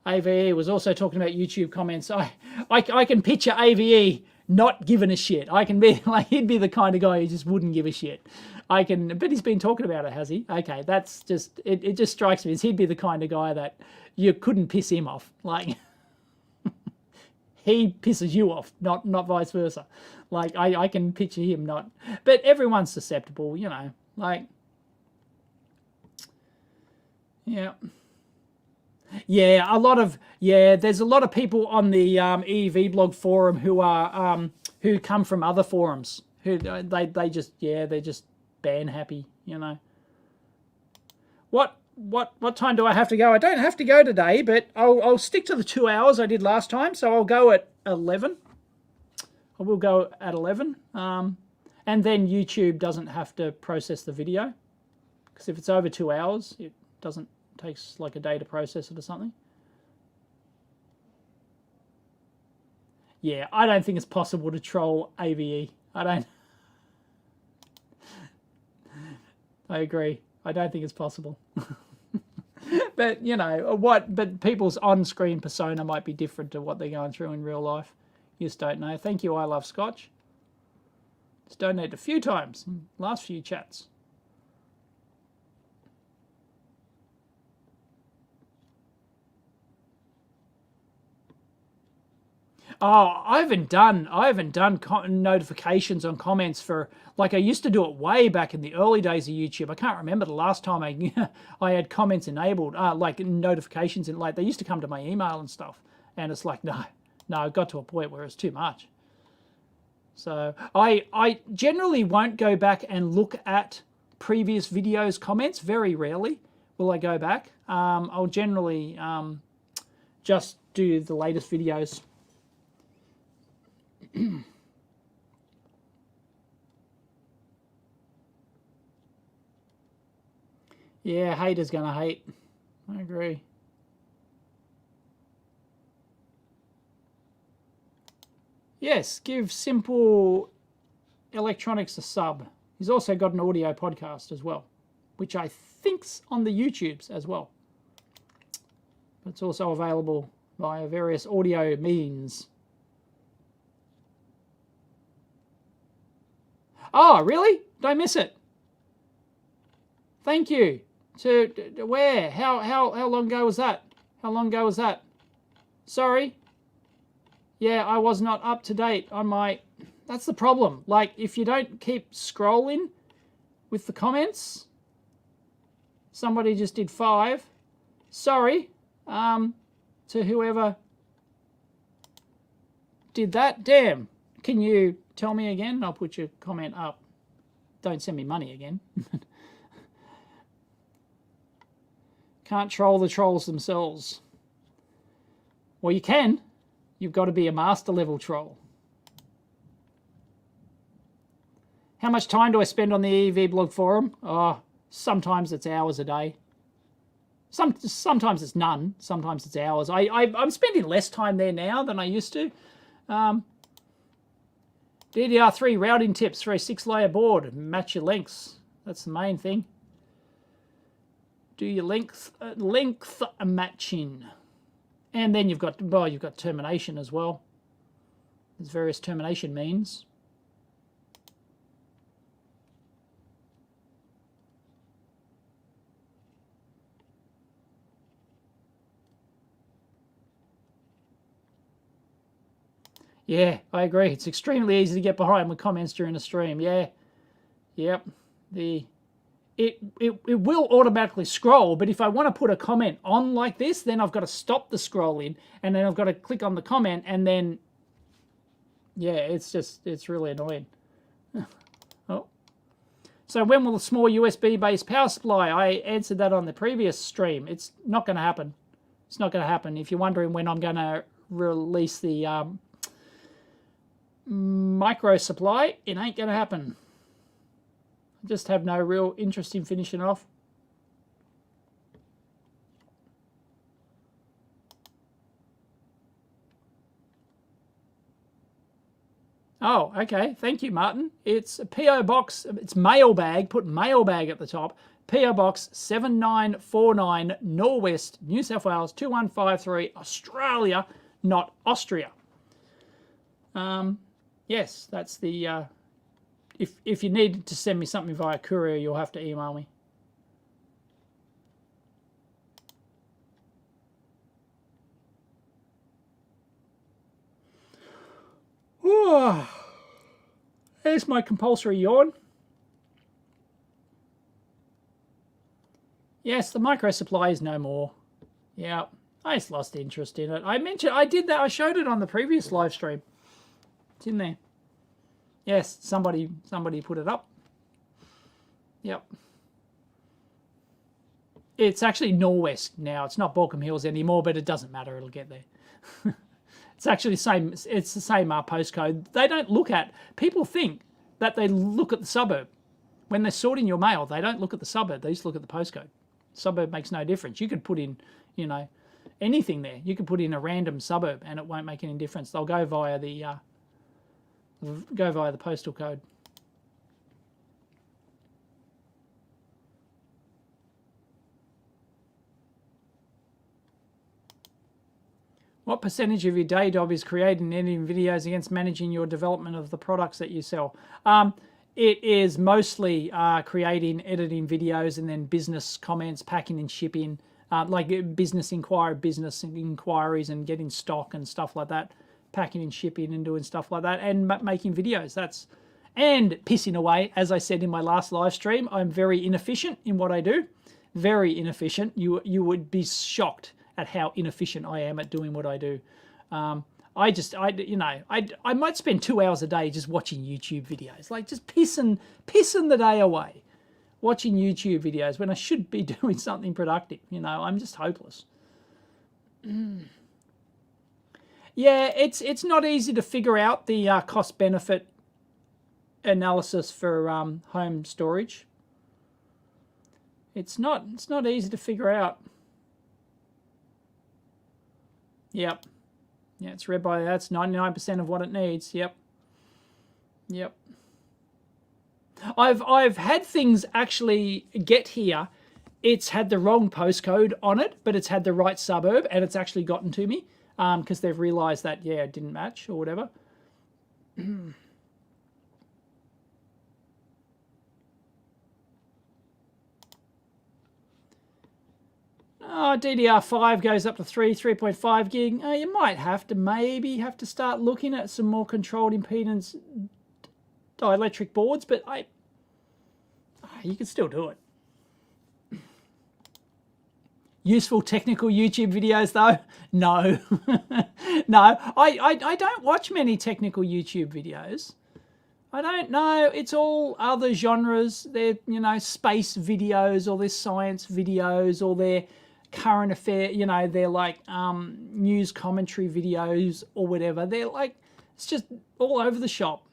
AVE was also talking about YouTube comments. I can picture AVE not giving a shit. I can be like, he'd be the kind of guy who just wouldn't give a shit. I can, but he's been talking about it, has he? Okay, that's just, it just strikes me as he'd be the kind of guy that you couldn't piss him off. Like, he pisses you off, not vice versa. Like, I can picture him not, but everyone's susceptible, you know, like, yeah. Yeah, there's a lot of people on the EEVblog forum who are who come from other forums who they just, yeah, they're just ban happy, you know. What time do I have to go? I don't have to go today, but I'll stick to the 2 hours I did last time, so I'll go at 11. I will go at 11, and then YouTube doesn't have to process the video, because if it's over 2 hours, it doesn't. Takes like a day to process it or something. Yeah, I don't think it's possible to troll AVE. I agree. I don't think it's possible. But, you know, but people's on-screen persona might be different to what they're going through in real life. You just don't know. Thank you, I Love Scotch. Just donated a few times in the last few chats. Oh, I haven't done notifications on comments for, like, I used to do it way back in the early days of YouTube. I can't remember the last time I had comments enabled, like notifications, and like they used to come to my email and stuff. And it's like, no, it got to a point where it's too much. So I generally won't go back and look at previous videos comments. Very rarely will I go back. I'll generally just do the latest videos. Yeah, haters gonna hate. I agree. Yes, give Simple Electronics a sub. He's also got an audio podcast as well, which I think's on the YouTubes as well. But it's also available via various audio means. Oh, really? Don't miss it. Thank you. To where? How long ago was that? How long ago was that? Sorry. Yeah, I was not up to date on my... That's the problem. Like, if you don't keep scrolling with the comments... Somebody just did 5. Sorry. To whoever did that. Damn. Can you tell me again? I'll put your comment up. Don't send me money again. Can't troll the trolls themselves. Well, you can. You've got to be a master level troll. How much time do I spend on the EEVblog forum? Oh, sometimes it's hours a day. Sometimes it's none. Sometimes it's hours. I'm spending less time there now than I used to. DDR3 routing tips for a 6-layer board. Match your lengths. That's the main thing. Do your length matching. And then you've got termination as well. There's various termination means. Yeah, I agree. It's extremely easy to get behind with comments during a stream. Yeah. Yep. It will automatically scroll, but if I want to put a comment on like this, then I've got to stop the scrolling, and then I've got to click on the comment, and then, yeah, it's really annoying. Oh. So when will the small USB-based power supply? I answered that on the previous stream. It's not going to happen. It's not going to happen. If you're wondering when I'm going to release the micro supply, it ain't going to happen. I just have no real interest in finishing off. Oh, okay. Thank you, Martin. It's a PO box. It's mailbag. Put mailbag at the top. PO Box 7949, Norwest, New South Wales 2153, Australia, not Austria. Yes, that's the... If you need to send me something via courier, you'll have to email me. There's my compulsory yawn. Yes, the micro supply is no more. Yeah, I just lost interest in it. I did that. I showed it on the previous live stream. It's in there. Yes, somebody put it up. Yep. It's actually Norwest now. It's not Balcombe Hills anymore, but it doesn't matter. It'll get there. It's actually the same. It's the same postcode. They don't look at. People think that they look at the suburb when they're sorting your mail. They don't look at the suburb. They just look at the postcode. Suburb makes no difference. You could put in, anything there. You could put in a random suburb, and it won't make any difference. They'll go via the postal code. What percentage of your day job is creating and editing videos against managing your development of the products that you sell? It is mostly creating, editing videos, and then business comments, packing and shipping, like business inquiries and getting stock and stuff like that, packing and shipping and doing stuff like that, and making videos. And pissing away. As I said in my last live stream, I'm very inefficient in what I do. Very inefficient. You would be shocked at how inefficient I am at doing what I do. I might spend 2 hours a day just watching YouTube videos, like just pissing the day away, watching YouTube videos when I should be doing something productive. I'm just hopeless. Yeah, it's not easy to figure out the cost benefit analysis for home storage. It's not easy to figure out. Yep. Yeah, it's read by that's 99% of what it needs. Yep. I've had things actually get here. It's had the wrong postcode on it, but it's had the right suburb, and it's actually gotten to me because they've realised that it didn't match or whatever. DDR5 goes up to 3.5 gig. You might have to start looking at some more controlled impedance dielectric boards, but you can still do it. Useful technical YouTube videos though? No. No, I don't watch many technical YouTube videos. I don't know. It's all other genres. They're, space videos, or they're science videos, or they're current affair, they're like news commentary videos or whatever. They're like, it's just all over the shop.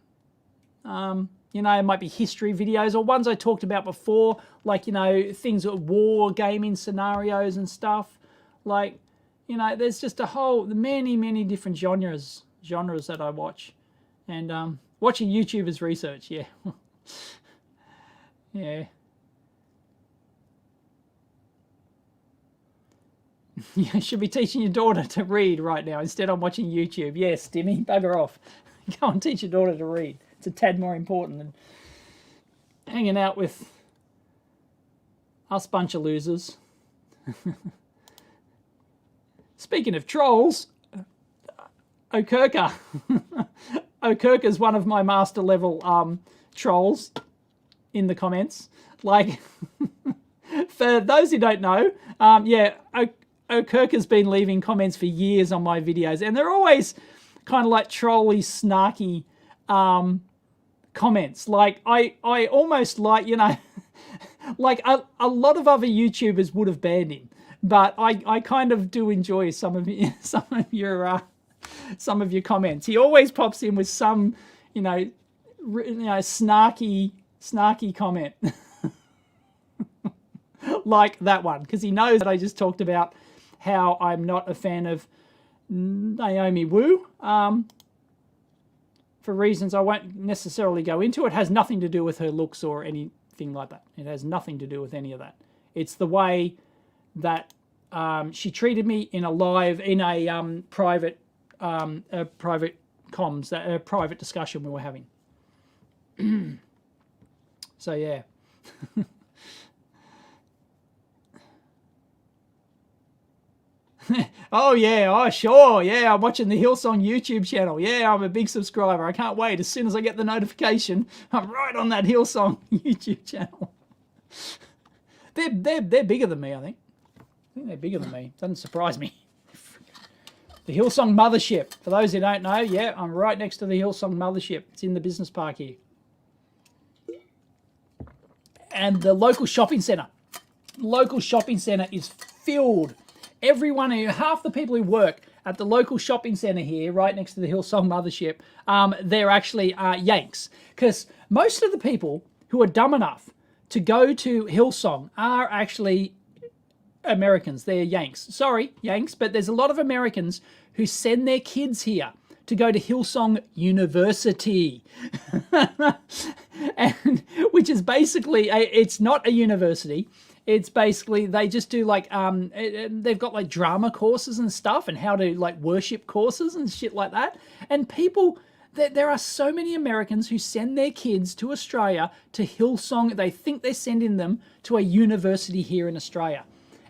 It might be history videos or ones I talked about before, like, things at war gaming scenarios and stuff. Like, there's just many different genres that I watch. And watching YouTube is research, yeah. Yeah. You should be teaching your daughter to read right now. Instead, I'm watching YouTube. Yes, Timmy, bugger off. Go and teach your daughter to read. It's a tad more important than hanging out with us bunch of losers. Speaking of trolls, Okerka. Okerka's one of my master level trolls in the comments. Like, for those who don't know, Okerka's been leaving comments for years on my videos, and they're always kind of like trolly, snarky comments. Like, I almost like, like a lot of other YouTubers would have banned him, but I kind of do enjoy some of your comments. He always pops in with some, snarky comment. Like that one, because he knows that I just talked about how I'm not a fan of Naomi Wu for reasons I won't necessarily go into. It has nothing to do with her looks or anything anything like that. It has nothing to do with any of that. It's the way that she treated me in a private comms, a private discussion we were having. So yeah. Oh yeah, oh sure, yeah, I'm watching the Hillsong YouTube channel. Yeah, I'm a big subscriber. I can't wait. As soon as I get the notification, I'm right on that Hillsong YouTube channel. They're bigger than me, I think. They're bigger than me. Doesn't surprise me. The Hillsong mothership. For those who don't know, yeah, I'm right next to the Hillsong mothership. It's in the business park here. And the local shopping centre. Local shopping centre is filled. Everyone, half the people who work at the local shopping centre here, right next to the Hillsong mothership, they're actually Yanks. Because most of the people who are dumb enough to go to Hillsong are actually Americans. They're Yanks. Sorry, Yanks, but there's a lot of Americans who send their kids here to go to Hillsong University, and which is basically, it's not a university. It's basically, they just do like, they've got like drama courses and stuff and how to like worship courses and shit like that. And people, there are so many Americans who send their kids to Australia to Hillsong. They think they're sending them to a university here in Australia.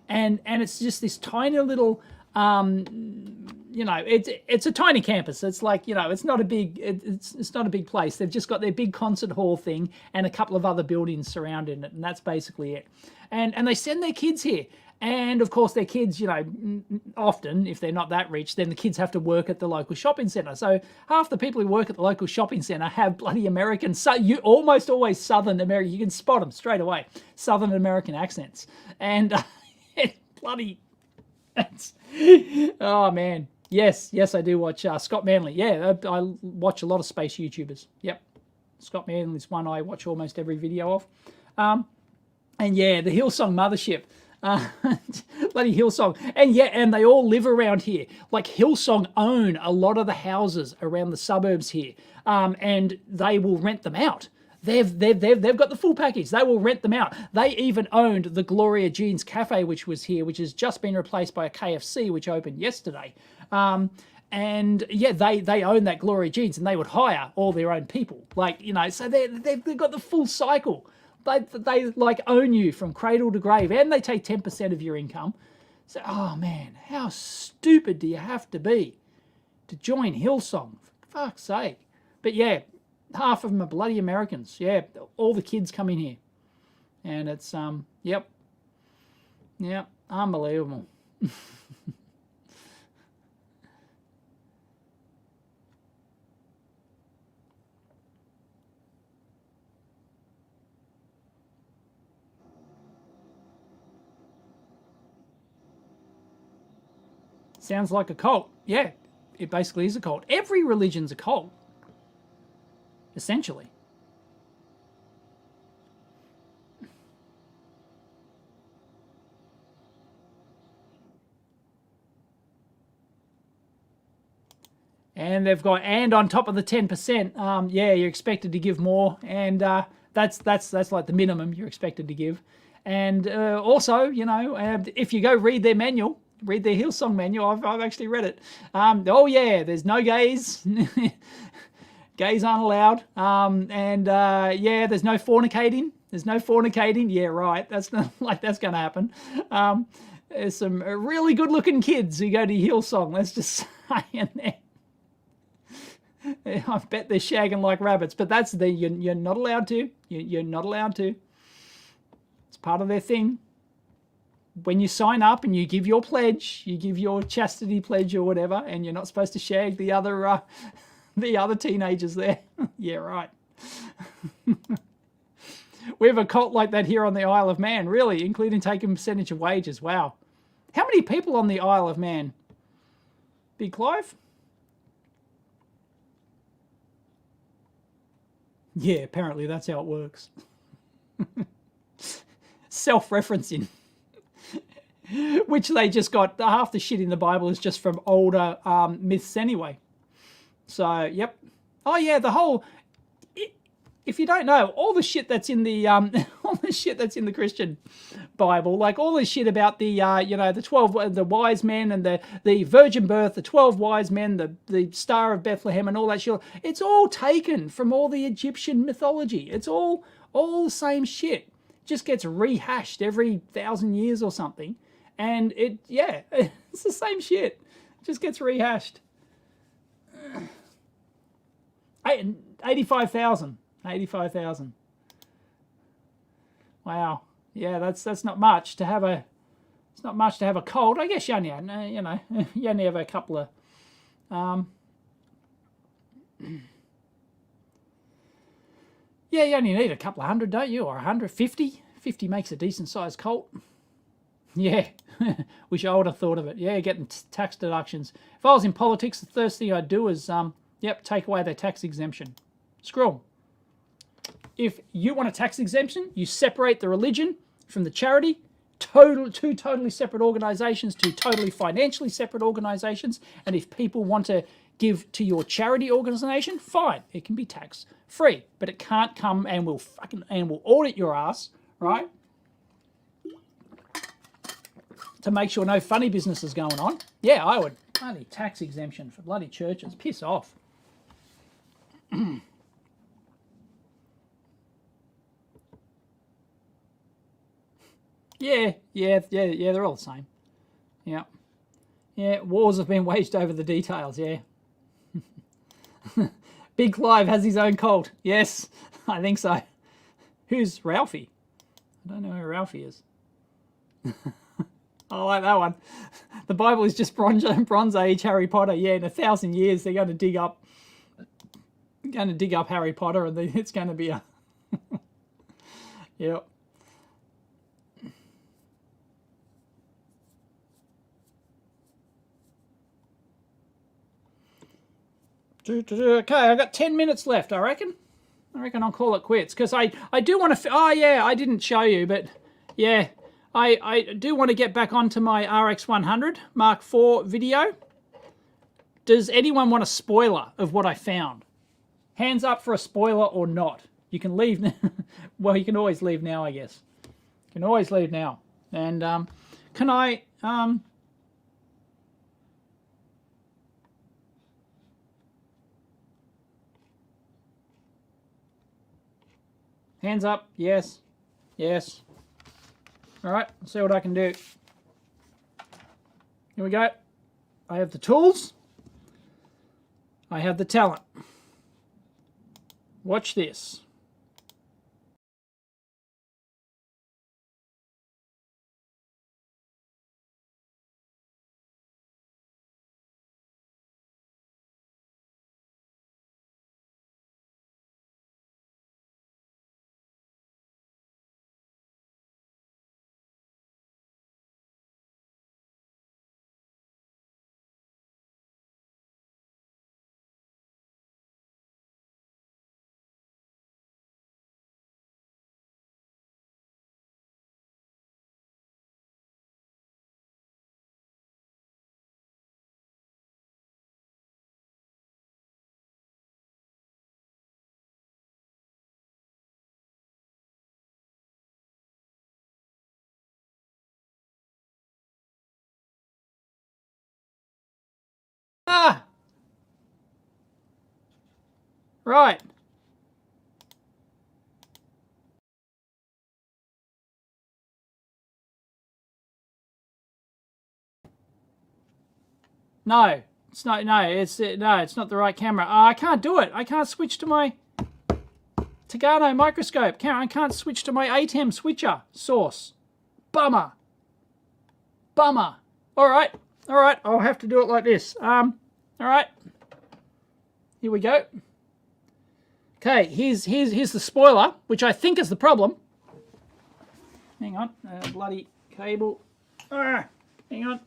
And it's just this tiny little, you know, it's a tiny campus. It's like, you know, it's not a big, it's not a big place. They've just got their big concert hall thing and a couple of other buildings surrounding it, and that's basically it. And they send their kids here. And of course, their kids, you know, often, if they're not that rich, then the kids have to work at the local shopping centre. So half the people who work at the local shopping centre have bloody American, you almost always Southern American, you can spot them straight away, Southern American accents. And bloody, oh man. Yes, I do watch Scott Manley. Yeah, I watch a lot of space YouTubers. Yep. Scott Manley's one I watch almost every video of. And yeah, the Hillsong mothership. Bloody Hillsong. And yeah, and they all live around here. Like Hillsong own a lot of the houses around the suburbs here. And they will rent them out. They've got the full package. They will rent them out. They even owned the Gloria Jean's Cafe, which was here, which has just been replaced by a KFC, which opened yesterday. And yeah, they own that Gloria Jean's, and they would hire all their own people. Like, you know, so they've got the full cycle. They like own you from cradle to grave, and they take 10% of your income. So, oh man, how stupid do you have to be to join Hillsong? For fuck's sake. But yeah, half of them are bloody Americans. Yeah, all the kids come in here. And it's, yep, unbelievable. Sounds like a cult. Yeah, it basically is a cult. Every religion's a cult, essentially. And they've got, and on top of the 10%, yeah, you're expected to give more, and that's like the minimum you're expected to give. And also, you know, if you go read their manual, read their Hillsong manual, I've actually read it. Oh yeah, there's no gays. Gays aren't allowed. Yeah, there's no fornicating. There's no fornicating. Yeah, right. That's not like that's going to happen. There's some really good-looking kids who go to Hillsong. Let's just say in there. I bet they're shagging like rabbits, but that's you're not allowed to. You're not allowed to. It's part of their thing. When you sign up and you give your pledge, you give your chastity pledge or whatever, and you're not supposed to shag the other teenagers there. Yeah, right. We have a cult like that here on the Isle of Man, really, including taking percentage of wages. Wow. How many people on the Isle of Man? Big Clive? Yeah, apparently that's how it works. Self-referencing. Which they just got, half the shit in the Bible is just from older myths anyway. So, yep. Oh yeah, the whole, if you don't know, all the shit that's in the all the shit that's in the Christian Bible, like all this shit about the you know, the 12 the wise men and the virgin birth, the 12 wise men, the Star of Bethlehem and all that shit, it's all taken from all the Egyptian mythology. It's all the same shit. It just gets rehashed every 1,000 years or something, and it's the same shit. It just gets rehashed. 85,000. 85,000. Wow. Yeah, that's not much to have a. It's not much to have a cult. I guess you only have a couple of. Yeah, you only need a couple of hundred, don't you? Or 150. 50 makes a decent sized cult. Yeah, wish I would have thought of it. Yeah, getting tax deductions. If I was in politics, the first thing I'd do is take away their tax exemption. Screw them. If you want a tax exemption, you separate the religion from the charity. Two totally separate organizations, two totally financially separate organizations. And if people want to give to your charity organization, fine, it can be tax free. But it can't come and will audit your ass, right? To make sure no funny business is going on. Yeah, I would. Bloody tax exemption for bloody churches. Piss off. Yeah, they're all the same. Yeah. Yeah, wars have been waged over the details, yeah. Big Clive has his own cult. Yes, I think so. Who's Ralphie? I don't know who Ralphie is. I like that one. The Bible is just Bronze Age Harry Potter. Yeah, in 1,000 years they're going to dig up Harry Potter, and it's going to be a yep. Okay, I've got 10 minutes left, I reckon. I'll call it quits, because I do want to... Oh, yeah, I didn't show you, but yeah, I do want to get back onto my RX100 Mark IV video. Does anyone want a spoiler of what I found? Hands up for a spoiler or not. You can leave... Well, you can always leave now, I guess. You can always leave now. And can I... Hands up, yes, yes. All right, let's see what I can do. Here we go. I have the tools. I have the talent. Watch this. Ah! Right. No, it's not. No, it's not the right camera. I can't do it. I can't switch to my Tagano microscope. I can't switch to my ATEM switcher source. Bummer. Bummer. All right. I'll have to do it like this. All right. Here we go. Okay. Here's the spoiler, which I think is the problem. Hang on. Bloody cable. Hang on.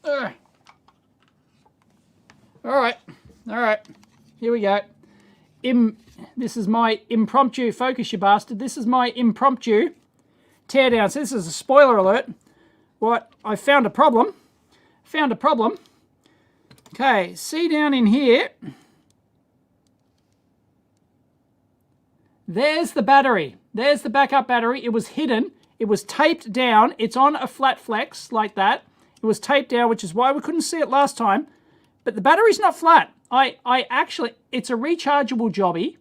All right. Here we go. This is my impromptu, focus you bastard. This is my impromptu teardown. So this is a spoiler alert. What I found a problem. found a problem. Okay, see down in here. There's the battery. There's the backup battery. It was hidden. It was taped down. It's on a flat flex like that. It was taped down, which is why we couldn't see it last time. But the battery's not flat. I actually, it's a rechargeable jobby,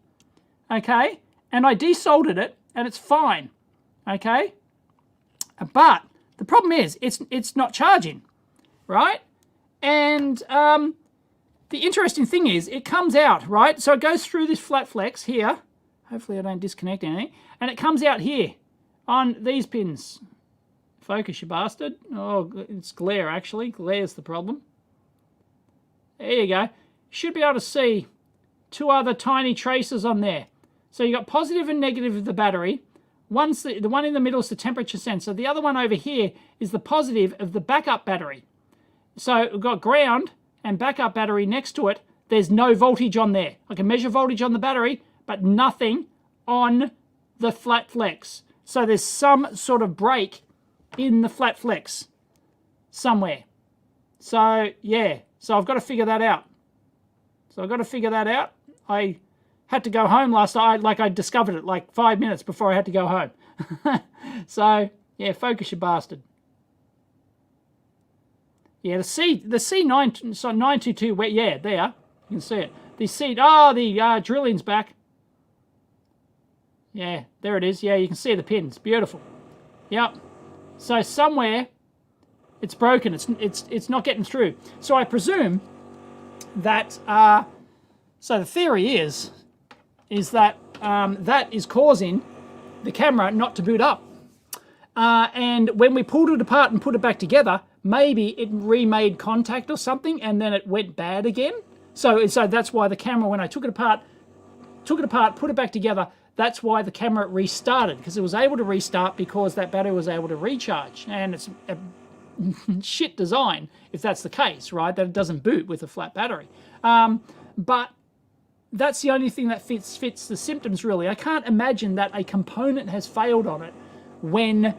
okay? And I desoldered it, and it's fine, okay? But the problem is, it's not charging, right? And the interesting thing is, it comes out, right? So it goes through this flat flex here. Hopefully I don't disconnect anything. And it comes out here on these pins. Focus, you bastard. Oh, it's glare, actually. Glare's the problem. There you go. Should be able to see two other tiny traces on there. So you've got positive and negative of the battery. The one in the middle is the temperature sensor. The other one over here is the positive of the backup battery. So we've got ground and backup battery next to it. There's no voltage on there. I can measure voltage on the battery, but nothing on the flat flex. So there's some sort of break in the flat flex somewhere. So yeah, so I've got to figure that out. I had to go home last night, like I discovered it like 5 minutes before I had to go home. So yeah, focus, you bastard. Yeah, the C9, so 922, yeah, there, you can see it. The drilling's back. Yeah, there it is. Yeah, you can see the pins. Beautiful. Yep. So somewhere it's broken. It's not getting through. So I presume that. So the theory is that that is causing the camera not to boot up. And when we pulled it apart and put it back together, maybe it remade contact or something, and then it went bad again. So that's why the camera, when I took it apart, put it back together. That's why the camera restarted, because it was able to restart because that battery was able to recharge. And it's a shit design if that's the case, right? That it doesn't boot with a flat battery. But that's the only thing that fits the symptoms, really. I can't imagine that a component has failed on it when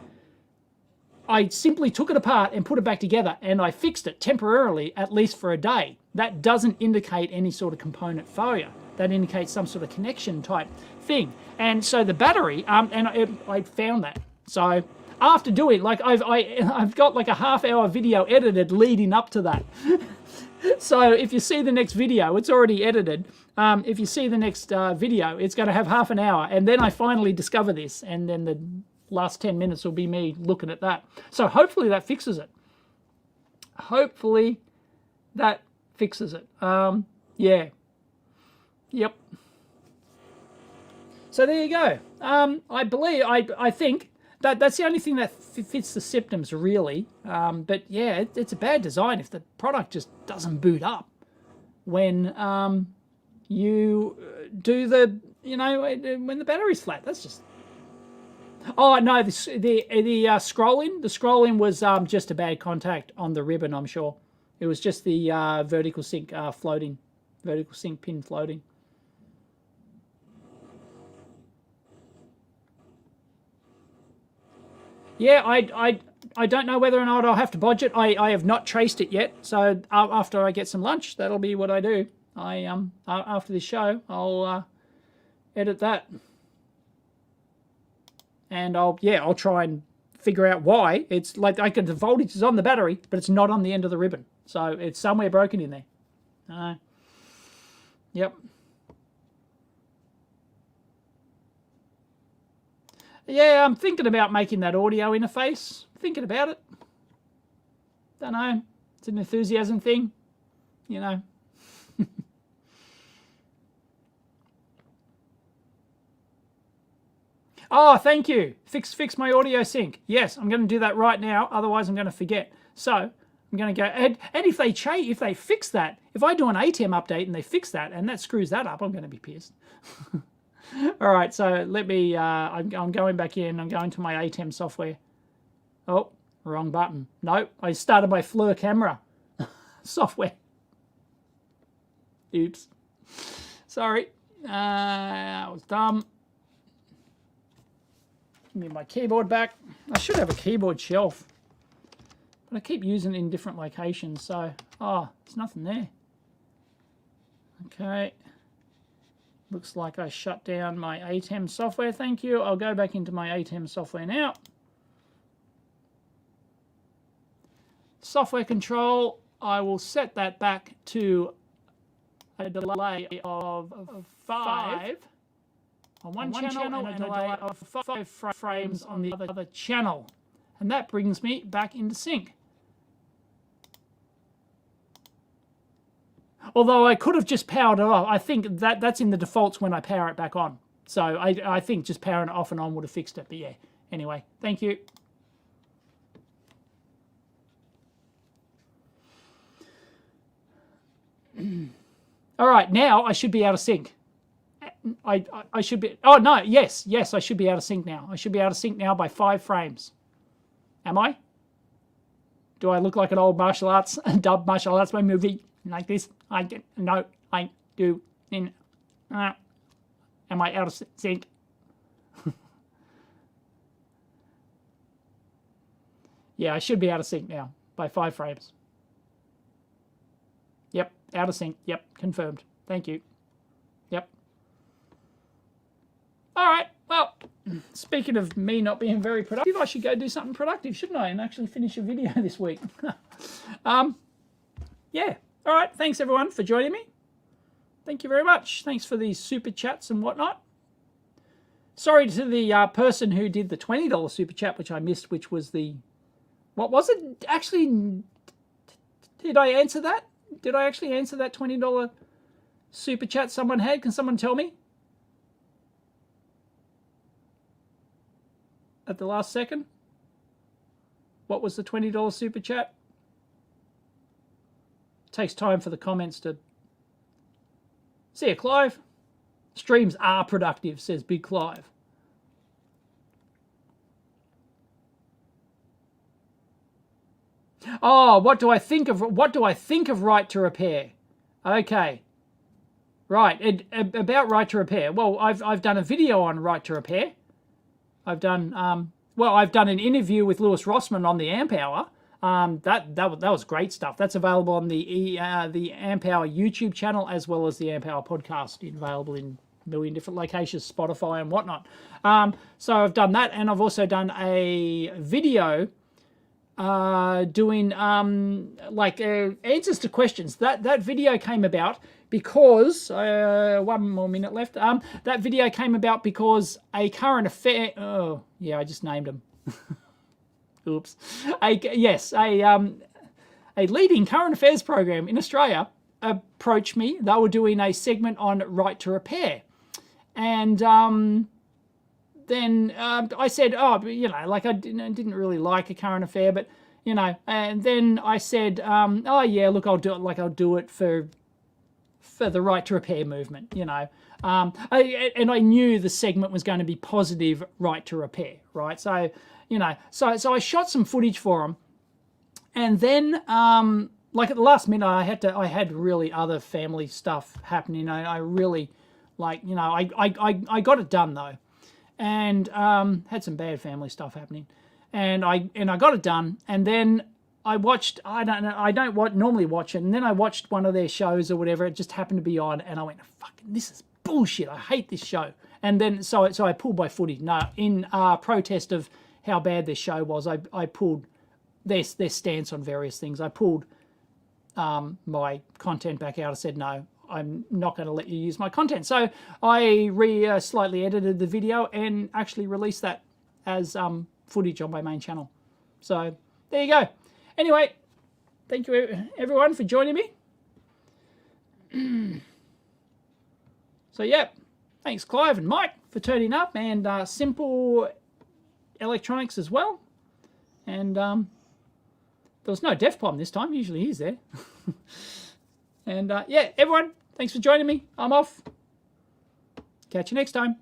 I simply took it apart and put it back together and I fixed it temporarily, at least for a day. That doesn't indicate any sort of component failure. That indicates some sort of connection type thing. And so the battery, I found that. So after doing, like I've got like a half-hour video edited leading up to that. So if you see the next video, it's already edited. If you see the next video, it's going to have half an hour. And then I finally discover this. And then the last 10 minutes will be me looking at that. So hopefully that fixes it. Hopefully that fixes it. Yeah. Yep. So there you go. I think that's the only thing that fits the symptoms, really. But yeah, it's a bad design if the product just doesn't boot up when you do the, when the battery's flat. That's just. Oh no, the scrolling was just a bad contact on the ribbon. I'm sure it was just the vertical sync vertical sync pin floating. Yeah, I don't know whether or not I'll have to bodge it. I have not traced it yet. So after I get some lunch, that'll be what I do. After this show, I'll edit that, and I'll try and figure out why it's like the voltage is on the battery, but it's not on the end of the ribbon. So it's somewhere broken in there. Yep. Yeah, I'm thinking about making that audio interface. Thinking about it. Don't know. It's an enthusiasm thing, Oh, thank you. Fix my audio sync. Yes, I'm going to do that right now. Otherwise, I'm going to forget. So I'm going to go and if they fix that, if I do an ATEM update and they fix that and that screws that up, I'm going to be pissed. All right, so let me. I'm going back in. I'm going to my ATEM software. Oh, wrong button. Nope, I started my FLIR camera software. Oops. Sorry. I was dumb. Give me my keyboard back. I should have a keyboard shelf. But I keep using it in different locations, so... Oh, there's nothing there. Okay. Looks like I shut down my ATEM software. Thank you. I'll go back into my ATEM software now. Software control, I will set that back to a delay of 5 on one channel and a delay of 5 frames on the other channel. And that brings me back into sync. Although I could have just powered it off. I think that's in the defaults when I power it back on. So I think just powering it off and on would have fixed it. But yeah, anyway, thank you. All right, now I should be out of sync. I should be... Oh, no, yes, I should be out of sync now. I should be out of sync now by 5 frames. Am I? Do I look like an old martial arts, dubbed martial arts movie like this? I do. Am I out of sync? Yeah, I should be out of sync now by 5 frames. Yep, out of sync. Yep, confirmed. Thank you. Yep. All right, well, speaking of me not being very productive, I should go do something productive, shouldn't I, and actually finish a video this week. Yeah. All right, thanks everyone for joining me. Thank you very much. Thanks for these super chats and whatnot. Sorry to the person who did the $20 super chat, which I missed, which was the... What was it? Actually, did I answer that? Did I actually answer that $20 super chat someone had? Can someone tell me? At the last second? What was the $20 super chat? It takes time for the comments to... See ya, Clive. Streams are productive, says Big Clive. Oh, what do I think of right to repair? Okay. Right, about right to repair. Well, I've done a video on right to repair. I've done I've done an interview with Lewis Rossman on the Amp Hour. That was great stuff. That's available on the Amp Hour YouTube channel as well as the Amp Hour podcast, available in a million different locations, Spotify and whatnot. So I've done that, and I've also done a video doing answers to questions. That video came about because 1 more minute left. That video came about because a current affair. Oh yeah, I just named him. Oops. A leading current affairs program in Australia approached me. They were doing a segment on right to repair, and then I said, oh, like I didn't really like a current affair, but and then I said, oh yeah, look, I'll do it. Like I'll do it for the right to repair movement, and I knew the segment was going to be positive right to repair, right? So, so I shot some footage for them, and then like at the last minute, I had really other family stuff happening. I really I got it done though. And had some bad family stuff happening, and I got it done. And then I watched. I don't normally watch it, and then I watched one of their shows or whatever. It just happened to be on, and I went, "Fucking, this is bullshit. I hate this show." And then so I pulled my footage. No, in protest of how bad their show was, I pulled their stance on various things. I pulled my content back out. I said no. I'm not going to let you use my content. So I slightly edited the video and actually released that as footage on my main channel. So there you go. Anyway, thank you everyone for joining me. So yeah, thanks Clive and Mike for turning up, and Simple Electronics as well. And there was no Def Bomb this time. Usually he's there. And yeah, everyone, thanks for joining me. I'm off. Catch you next time.